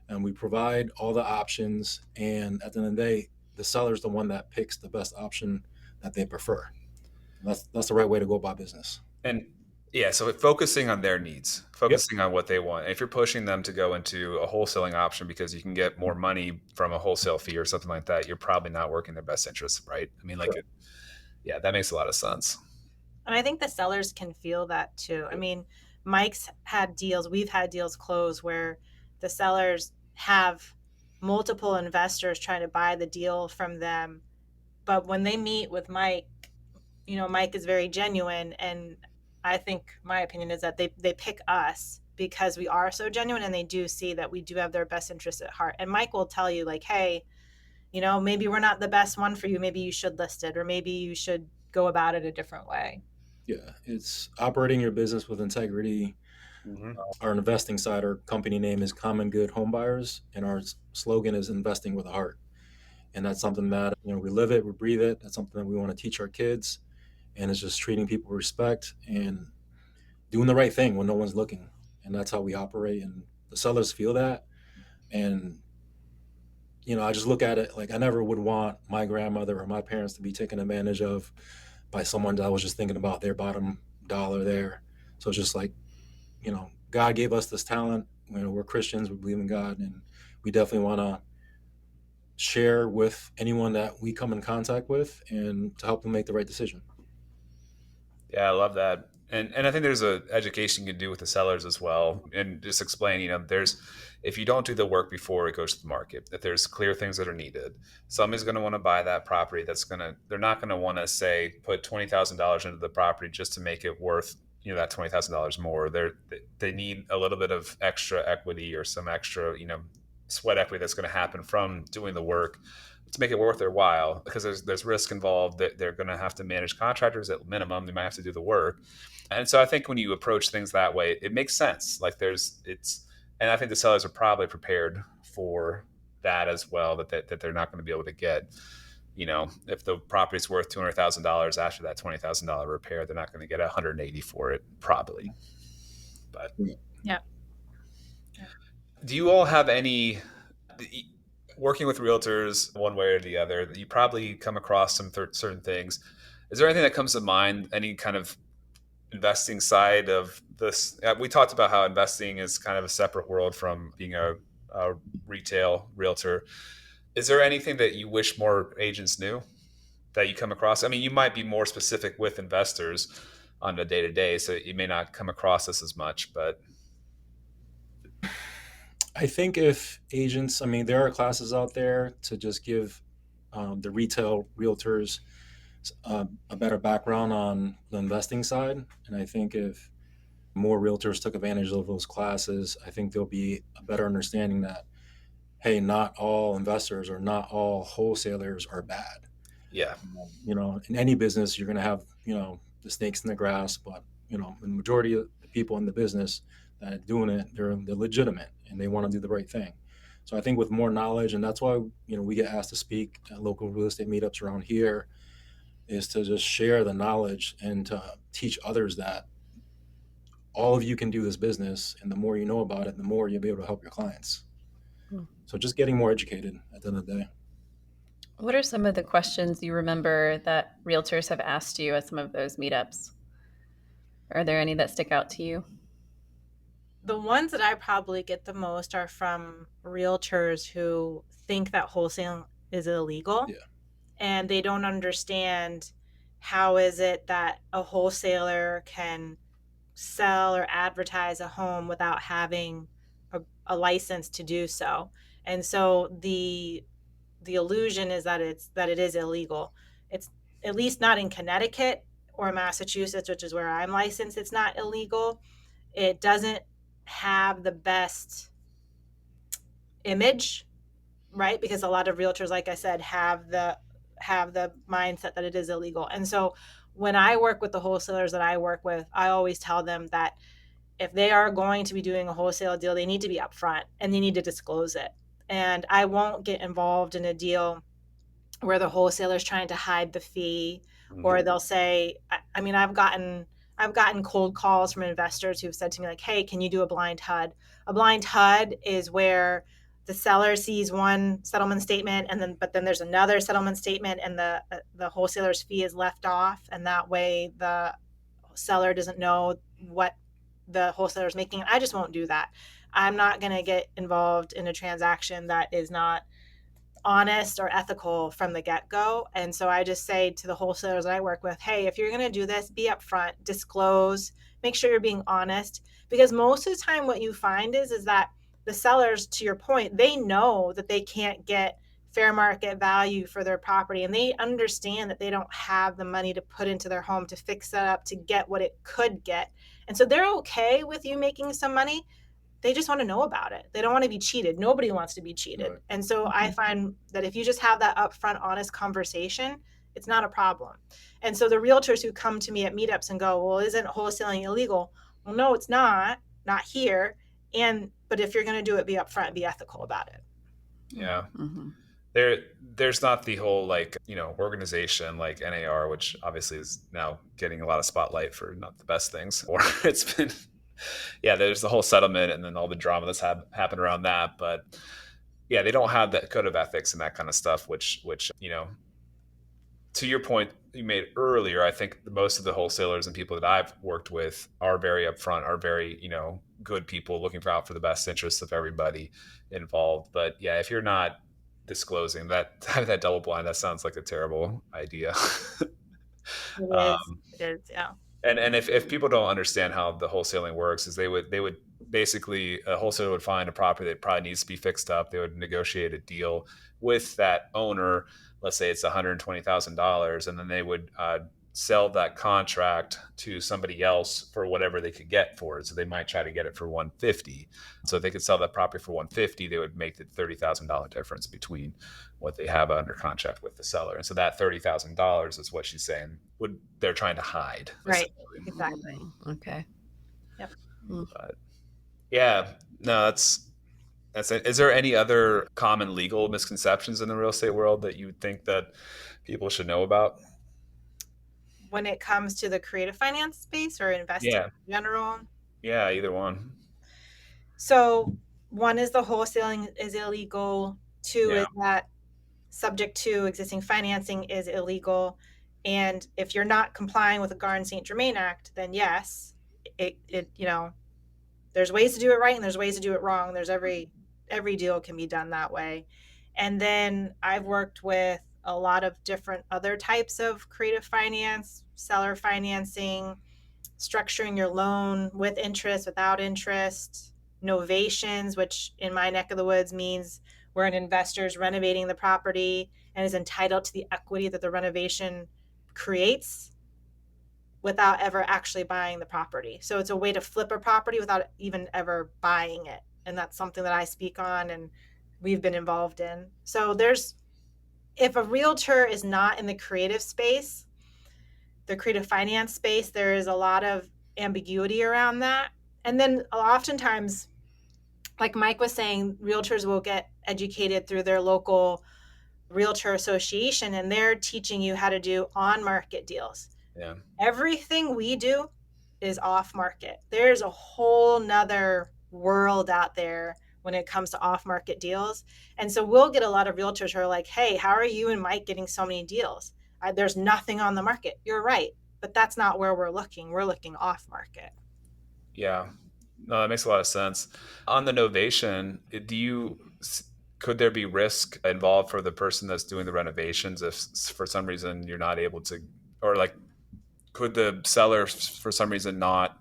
E: and we provide all the options. And at the end of the day, the seller's the one that picks the best option that they prefer. That's the right way to go about business.
C: And yeah, so focusing on their needs,
E: Yep.
C: focusing on what they want. If you're pushing them to go into a wholesaling option because you can get more money from a wholesale fee or something like that, you're probably not working their best interest, right? I mean, like, yeah, that makes a lot of sense.
D: And I think the sellers can feel that too. I mean, Mike's had deals, we've had deals close where the sellers have multiple investors trying to buy the deal from them. But when they meet with Mike, you know, Mike is very genuine. And I think my opinion is that they pick us because we are so genuine, and they do see that we do have their best interests at heart. And Mike will tell you, like, hey, you know, maybe we're not the best one for you. Maybe you should list it, or maybe you should go about it a different way.
E: Yeah, it's operating your business with integrity.
C: Mm-hmm.
E: Our investing side, our company name is Common Good Homebuyers, and our slogan is investing with a heart. And that's something that, you know, we live it, we breathe it. That's something that we want to teach our kids. And it's just treating people with respect and doing the right thing when no one's looking. And that's how we operate. And the sellers feel that. And, you know, I just look at it like I never would want my grandmother or my parents to be taken advantage of by someone that was just thinking about their bottom dollar there. So it's just like, you know, God gave us this talent. You know, we're Christians, we believe in God, and we definitely want to share with anyone that we come in contact with and to help them make the right decision.
C: Yeah, I love that. And I think there's a education you can do with the sellers as well. And just explain, you know, there's, if you don't do the work before it goes to the market, that there's clear things that are needed. Somebody's going to want to buy that property. They're not going to want to say, put $20,000 into the property just to make it worth, you know, that $20,000 more. They need a little bit of extra equity or some extra, you know, sweat equity that's going to happen from doing the work to make it worth their while, because there's risk involved. That they're going to have to manage contractors at minimum. They might have to do the work. And so I think when you approach things that way, it makes sense. Like and I think the sellers are probably prepared for that as well, that they're not going to be able to get, you know, if the property's worth $200,000 after that $20,000 repair, they're not going to get 180 for it probably. But
D: yeah.
C: Do you all have any, working with realtors one way or the other, you probably come across some certain things. Is there anything that comes to mind, any kind of investing side of this? We talked about how investing is kind of a separate world from being a retail realtor. Is there anything that you wish more agents knew that you come across? I mean, you might be more specific with investors on a day-to-day, so you may not come across this as much, but
E: I think if agents, I mean, there are classes out there to just give the retail realtors a better background on the investing side. And I think if more realtors took advantage of those classes, I think there'll be a better understanding that, hey, not all investors or not all wholesalers are bad.
C: yeah.
E: You know, in any business, you're going to have, you know, the snakes in the grass, but, you know, the majority of the people in the business that are doing it, they're legitimate and they want to do the right thing. So I think with more knowledge, and that's why, you know, we get asked to speak at local real estate meetups around here, is to just share the knowledge and to teach others that all of you can do this business. And the more you know about it, the more you'll be able to help your clients. So just getting more educated at the end of the day.
B: What are some of the questions you remember that realtors have asked you at some of those meetups? Are there any that stick out to you?
D: The ones that I probably get the most are from realtors who think that wholesaling is illegal.
E: Yeah.
D: And they don't understand how is it that a wholesaler can sell or advertise a home without having a license to do so. And so the illusion is that it is illegal. It's at least not in Connecticut or Massachusetts, which is where I'm licensed. It's not illegal. It doesn't have the best image, right? Because a lot of realtors, like I said, have the mindset that it is illegal. And so when I work with the wholesalers that I work with, I always tell them that if they are going to be doing a wholesale deal, they need to be upfront and they need to disclose it. And I won't get involved in a deal where the wholesaler is trying to hide the fee, or they'll say, I mean, I've I've gotten cold calls from investors who've said to me like, hey, can you do a blind HUD? A blind HUD is where the seller sees one settlement statement but then there's another settlement statement and the wholesaler's fee is left off. And that way the seller doesn't know what the wholesaler is making. I just won't do that. I'm not going to get involved in a transaction that is not honest or ethical from the get-go. And so I just say to the wholesalers that I work with, hey, if you're going to do this, be upfront, disclose, make sure you're being honest, because most of the time what you find is that the sellers, to your point, they know that they can't get fair market value for their property, and they understand that they don't have the money to put into their home to fix that up to get what it could get. And so they're okay with you making some money. They just want to know about it. They don't want to be cheated. Nobody wants to be cheated. Right. And so I find that if you just have that upfront, honest conversation, it's not a problem. And so the realtors who come to me at meetups and go, well, isn't wholesaling illegal? Well, no, it's not here. But if you're going to do it, be upfront, be ethical about it.
C: Yeah. Mm-hmm. There's not the whole organization like NAR, which obviously is now getting a lot of spotlight for not the best things, or it's been there's the whole settlement and then all the drama that's happened around that. But they don't have that code of ethics and that kind of stuff, which to your point you made earlier, I think most of the wholesalers and people that I've worked with are very upfront, are very, good people looking out for the best interests of everybody involved. But if you're not disclosing that double blind, that sounds like a terrible idea.
D: It is, yeah.
C: And if people don't understand how the wholesaling works, is they would basically, a wholesaler would find a property that probably needs to be fixed up. They would negotiate a deal with that owner. Let's say it's $120,000, and then they would sell that contract to somebody else for whatever they could get for it. So they might try to get it for $150. So if they could sell that property for $150, they would make the $30,000 difference between what they have under contract with the seller. And so that $30,000 is what she's saying they're trying to hide.
D: Right. Exactly.
B: Okay.
D: Yep.
C: But no, that's it. Is there any other common legal misconceptions in the real estate world that you think that people should know about?
D: When it comes to the creative finance space or investing in general?
C: Yeah, either one.
D: So one is the wholesaling is illegal. Two is that subject to existing financing is illegal. And if you're not complying with the Garn-St. Germain Act, then yes, it there's ways to do it right and there's ways to do it wrong. There's every deal can be done that way. And then I've worked with a lot of different other types of creative finance, seller financing, structuring your loan with interest, without interest, novations, which in my neck of the woods means where an investor is renovating the property and is entitled to the equity that the renovation creates without ever actually buying the property. So it's a way to flip a property without even ever buying it. And that's something that I speak on and we've been involved in. So if a realtor is not in the creative space, the creative finance space, there is a lot of ambiguity around that. And then oftentimes, like Mike was saying, realtors will get educated through their local realtor association, and they're teaching you how to do on-market deals.
C: Yeah.
D: Everything we do is off-market. There's a whole nother world out there when it comes to off-market deals. And so we'll get a lot of realtors who are like, hey, how are you and Mike getting so many deals? There's nothing on the market. You're right. But that's not where we're looking. We're looking off-market.
C: Yeah. No, that makes a lot of sense. On the novation, could there be risk involved for the person that's doing the renovations if for some reason you're not able to, or like, could the seller for some reason not,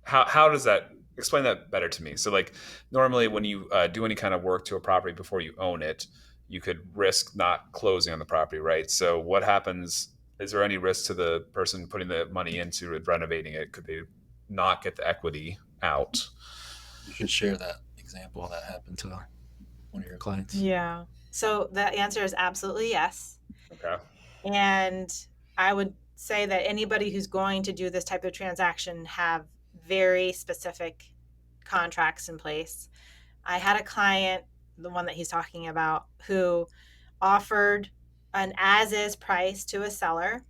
C: how does that, explain that better to me. So like normally when you do any kind of work to a property before you own it, you could risk not closing on the property, right? So what happens, is there any risk to the person putting the money into renovating it? Could they not get the equity out?
E: You should share that example that happened to one of your clients.
D: Yeah. So the answer is absolutely yes.
C: Okay.
D: And I would say that anybody who's going to do this type of transaction have very specific contracts in place. I had a client, the one that he's talking about, who offered an as-is price to a seller.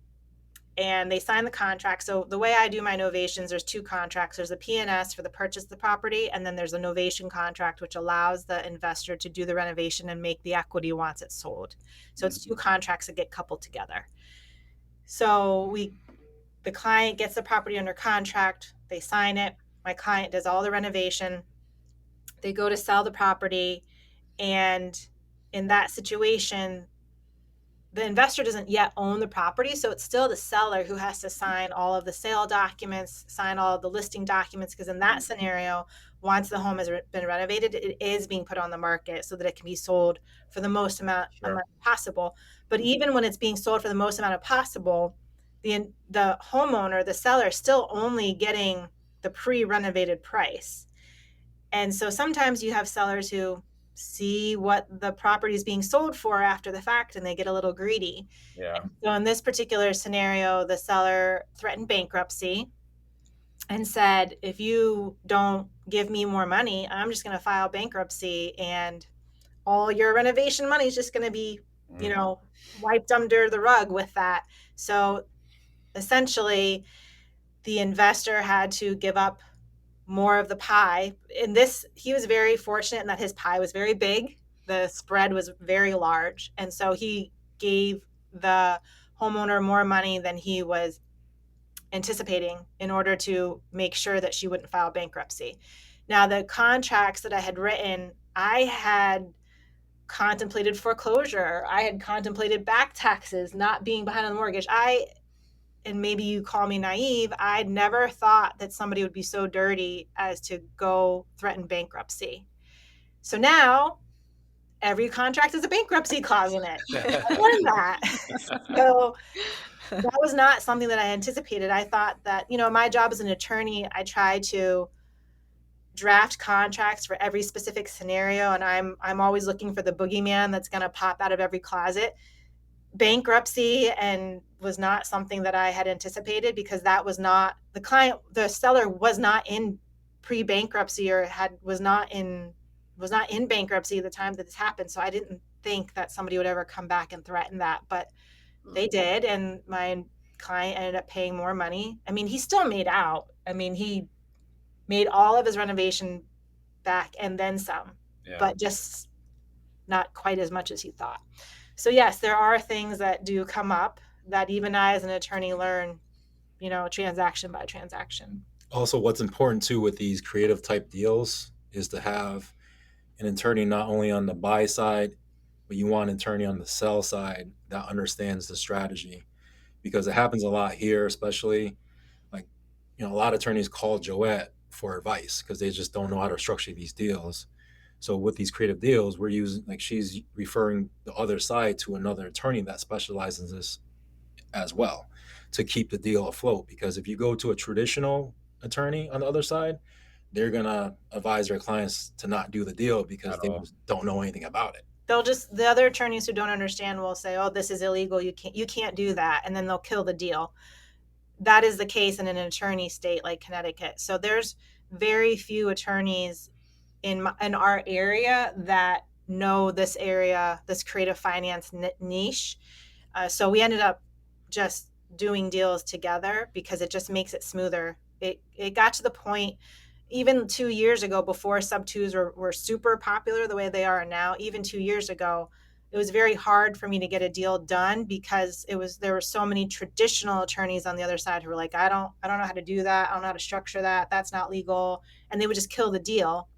D: and they sign the contract. So the way I do my novations, there's two contracts. There's a P&S for the purchase of the property, and then there's a novation contract, which allows the investor to do the renovation and make the equity once it's sold. So it's two contracts that get coupled together. So the client gets the property under contract, they sign it, my client does all the renovation, they go to sell the property, and in that situation, the investor doesn't yet own the property, so it's still the seller who has to sign all of the sale documents, sign all of the listing documents, because in that scenario, once the home has been renovated, it is being put on the market so that it can be sold for the most amount possible. But even when it's being sold for the most amount of possible, the homeowner, the seller, is still only getting the pre-renovated price. And so sometimes you have sellers who see what the property is being sold for after the fact and they get a little greedy.
C: Yeah.
D: So in this particular scenario, the seller threatened bankruptcy and said, if you don't give me more money, I'm just going to file bankruptcy and all your renovation money is just going to be, wiped under the rug with that. So essentially, the investor had to give up more of the pie. In this, he was very fortunate in that his pie was very big. The spread was very large. And so he gave the homeowner more money than he was anticipating in order to make sure that she wouldn't file bankruptcy. Now, the contracts that I had written, I had contemplated foreclosure. I had contemplated back taxes, not being behind on the mortgage. And maybe you call me naive, I'd never thought that somebody would be so dirty as to go threaten bankruptcy. So now every contract has a bankruptcy clause in it. I learned that. So that was not something that I anticipated. I thought that, my job as an attorney, I try to draft contracts for every specific scenario, and I'm always looking for the boogeyman that's going to pop out of every closet. Bankruptcy and was not something that I had anticipated, because that was not the seller was not in pre-bankruptcy or was not in bankruptcy at the time that this happened. So I didn't think that somebody would ever come back and threaten that, but they did. And my client ended up paying more money. I mean, he still made out. I mean, he made all of his renovation back and then some, but just not quite as much as he thought. So yes, there are things that do come up that even I as an attorney learn, transaction by transaction.
E: Also, what's important too with these creative type deals is to have an attorney not only on the buy side, but you want an attorney on the sell side that understands the strategy, because it happens a lot here, especially like, a lot of attorneys call Joette for advice because they just don't know how to structure these deals. So with these creative deals, we're using, she's referring the other side to another attorney that specializes in this as well to keep the deal afloat. Because if you go to a traditional attorney on the other side, they're going to advise their clients to not do the deal because they don't know anything about it.
D: The other attorneys who don't understand will say, oh, this is illegal. You can't do that. And then they'll kill the deal. That is the case in an attorney state like Connecticut. So there's very few attorneys in our area that know this area, this creative finance niche. So we ended up just doing deals together because it just makes it smoother. It got to the point, even 2 years ago, before sub twos were super popular the way they are now, even 2 years ago, it was very hard for me to get a deal done because there were so many traditional attorneys on the other side who were like, I don't know how to do that. I don't know how to structure that. That's not legal. And they would just kill the deal.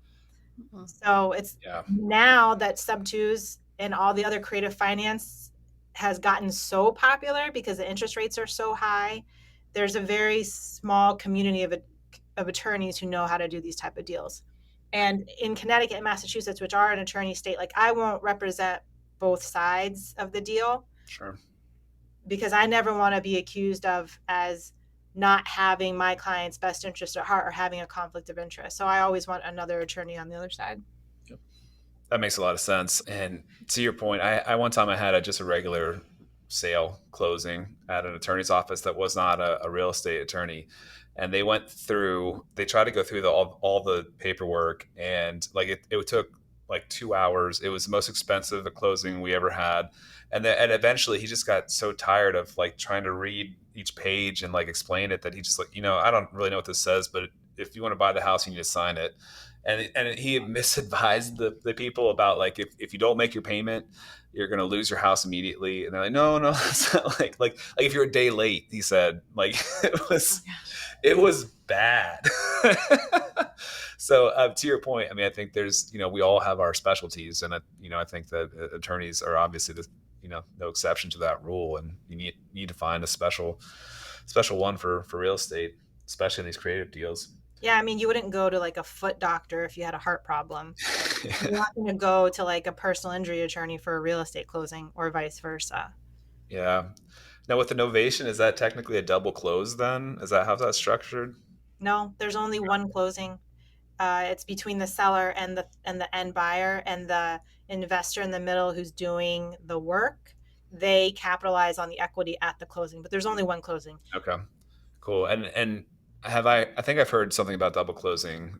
D: So it's now that sub twos and all the other creative finance has gotten so popular because the interest rates are so high, there's a very small community of attorneys who know how to do these type of deals. And in Connecticut and Massachusetts, which are an attorney state, I won't represent both sides of the deal.
C: Sure.
D: Because I never want to be accused of as not having my client's best interest at heart or having a conflict of interest. So I always want another attorney on the other side.
C: Yep. That makes a lot of sense. And to your point, I one time I had just a regular sale closing at an attorney's office that was not a real estate attorney. And they tried to go through all the paperwork, and it took like 2 hours. It was the most expensive closing we ever had. And eventually he just got so tired of like trying to read each page and like explain it that he just like, I don't really know what this says, but if you want to buy the house, you need to sign it. And he misadvised the people about like, if you don't make your payment, you're going to lose your house immediately. And they're like, no, it's not like if you're a day late, he said, like, it was bad. So to your point, I mean, I think there's, we all have our specialties, and I think that attorneys are obviously no exception to that rule, and you need to find a special one for real estate, especially in these creative deals.
D: Yeah, I mean, you wouldn't go to like a foot doctor if you had a heart problem. You're not going to go to like a personal injury attorney for a real estate closing, or vice versa.
C: Yeah. Now with the novation, is that technically a double close then? Is that how that's structured?
D: No, there's only one closing. It's between the seller and the end buyer, and the investor in the middle who's doing the work. They capitalize on the equity at the closing, but there's only one closing.
C: Okay, cool. And I think I've heard something about double closing.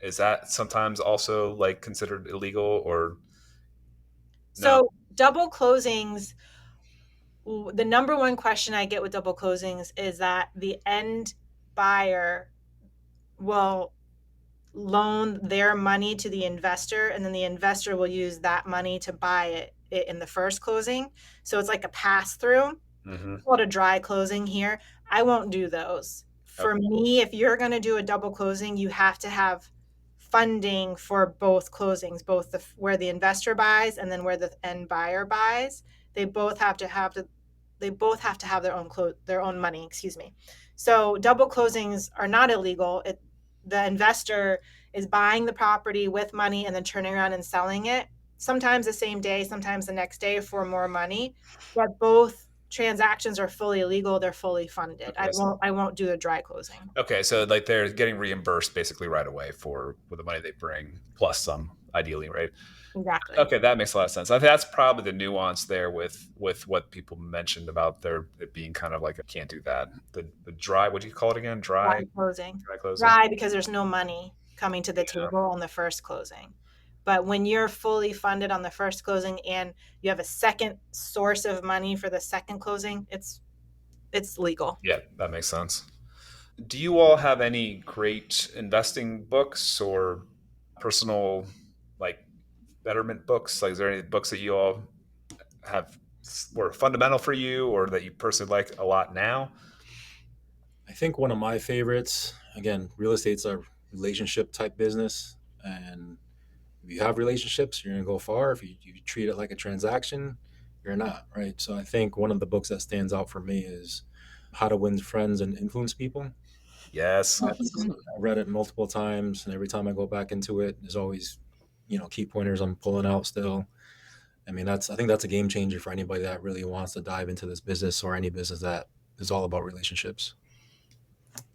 C: Is that sometimes also like considered illegal or no?
D: So double closings, the number one question I get with double closings is that the end buyer will loan their money to the investor, and then the investor will use that money to buy it in the first closing. So it's like a pass through.
C: Mm-hmm.
D: Called a dry closing here. I won't do those. For
C: Okay.
D: me, if you're going to do a double closing, you have to have funding for both closings, both where the investor buys and then where the end buyer buys. They both have to have their own money, excuse me. So double closings are not illegal. The investor is buying the property with money and then turning around and selling it, sometimes the same day, sometimes the next day for more money. But both transactions are fully legal. They're fully funded.
C: Okay,
D: I won't do a dry closing.
C: Okay, so like they're getting reimbursed basically right away for the money they bring plus some, ideally, right?
D: Exactly.
C: Okay, that makes a lot of sense. I think that's probably the nuance there with what people mentioned about it being kind of like, I can't do that. The dry, what do you call it again?
D: Dry closing.
C: Dry closing.
D: Dry because there's no money coming to the table on the first closing. But when you're fully funded on the first closing and you have a second source of money for the second closing, it's legal.
C: Yeah, that makes sense. Do you all have any great investing books or personal like betterment books? Like, is there any books that you all have were fundamental for you or that you personally like a lot now?
E: I think one of my favorites, again, real estate's a relationship type business. And if you have relationships, you're going to go far. If you treat it like a transaction, you're not, right? So I think one of the books that stands out for me is How to Win Friends and Influence People.
C: Yes.
E: I read it multiple times, and every time I go back into it, there's always, key pointers I'm pulling out still. I mean, I think that's a game changer for anybody that really wants to dive into this business or any business that is all about relationships.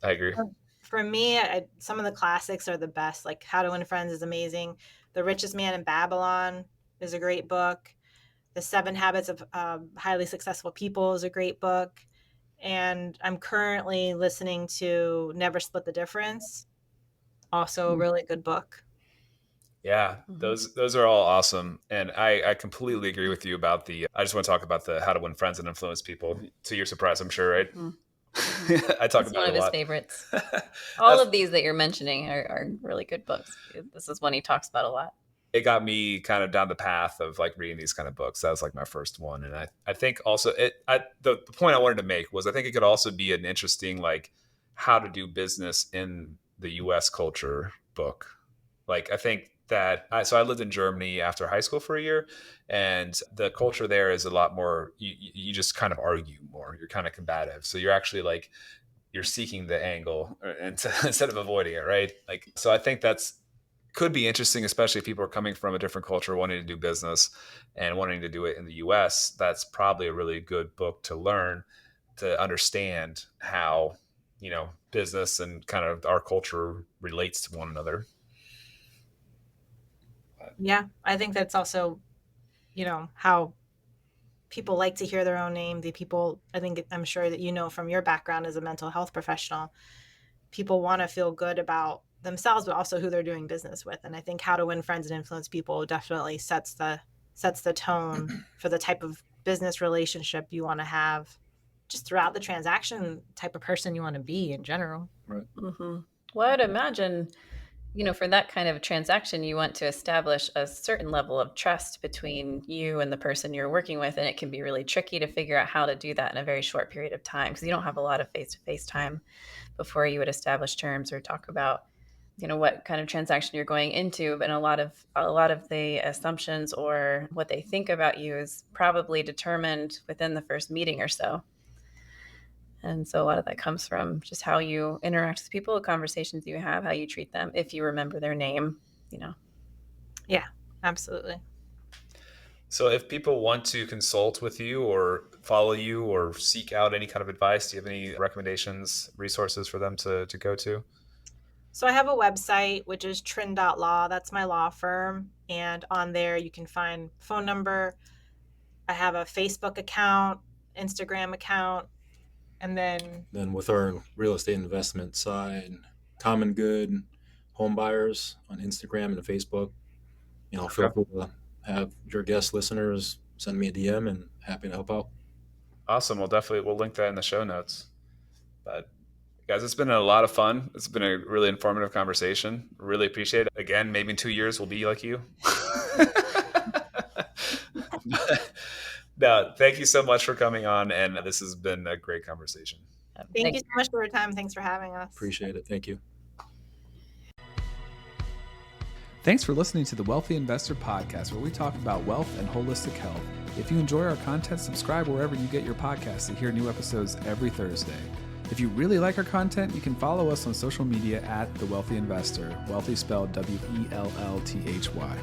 C: I agree.
D: For me, some of the classics are the best. Like How to Win Friends is amazing. The Richest Man in Babylon is a great book. The 7 Habits of Highly Successful People is a great book. And I'm currently listening to Never Split the Difference. Also a really good book.
C: Yeah, those are all awesome. And I completely agree with you about I just want to talk about the How to Win Friends and Influence People. To your surprise, I'm sure, right? I talk about
B: one of
C: it a
B: his
C: lot.
B: favorites. All of these that you're mentioning are really good books. This is one he talks about a lot.
C: It got me kind of down the path of like reading these kind of books. That was like my first one. And I think also the point I wanted to make was I think it could also be an interesting, like, how to do business in the US culture book. Like, I think that so I lived in Germany after high school for a year, and the culture there is a lot more, you just kind of argue more. You're kind of combative. So you're actually like, you're seeking the angle instead of avoiding it. Right. Like, so I think could be interesting, especially if people are coming from a different culture, wanting to do business and wanting to do it in the US. That's probably a really good book to learn, to understand how, business and kind of our culture relates to one another.
D: Yeah, I think that's also, how people like to hear their own name. I'm sure that from your background as a mental health professional, people want to feel good about themselves, but also who they're doing business with. And I think How to Win Friends and Influence People definitely sets the tone for the type of business relationship you want to have just throughout the transaction, type of person you want to be in general.
E: Right.
B: Mm-hmm. Well, I'd imagine, for that kind of transaction, you want to establish a certain level of trust between you and the person you're working with. And it can be really tricky to figure out how to do that in a very short period of time, because you don't have a lot of face-to-face time before you would establish terms or talk about, what kind of transaction you're going into. But a lot of the assumptions or what they think about you is probably determined within the first meeting or so. And so a lot of that comes from just how you interact with people, the conversations you have, how you treat them, if you remember their name,
D: Yeah, absolutely.
C: So if people want to consult with you or follow you or seek out any kind of advice, do you have any recommendations, resources for them to go to?
D: So I have a website, which is trin.law. That's my law firm. And on there, you can find phone number. I have a Facebook account, Instagram account. And then
E: with our real estate investment side, Common Good Home Buyers on Instagram and Facebook, feel free to have your guest listeners send me a DM, and happy to help out.
C: Awesome. We'll link that in the show notes. But guys, it's been a lot of fun. It's been a really informative conversation. Really appreciate it. Again, maybe in 2 years we'll be like you. No, thank you so much for coming on, and this has been a great conversation.
D: Thank you so much for your time. Thanks for having us.
E: Appreciate it. Thank you.
A: Thanks for listening to the Wealthy Investor Podcast, where we talk about wealth and holistic health. If you enjoy our content, subscribe wherever you get your podcasts to hear new episodes every Thursday. If you really like our content, you can follow us on social media at The Wealthy Investor, wealthy spelled W-E-L-L-T-H-Y.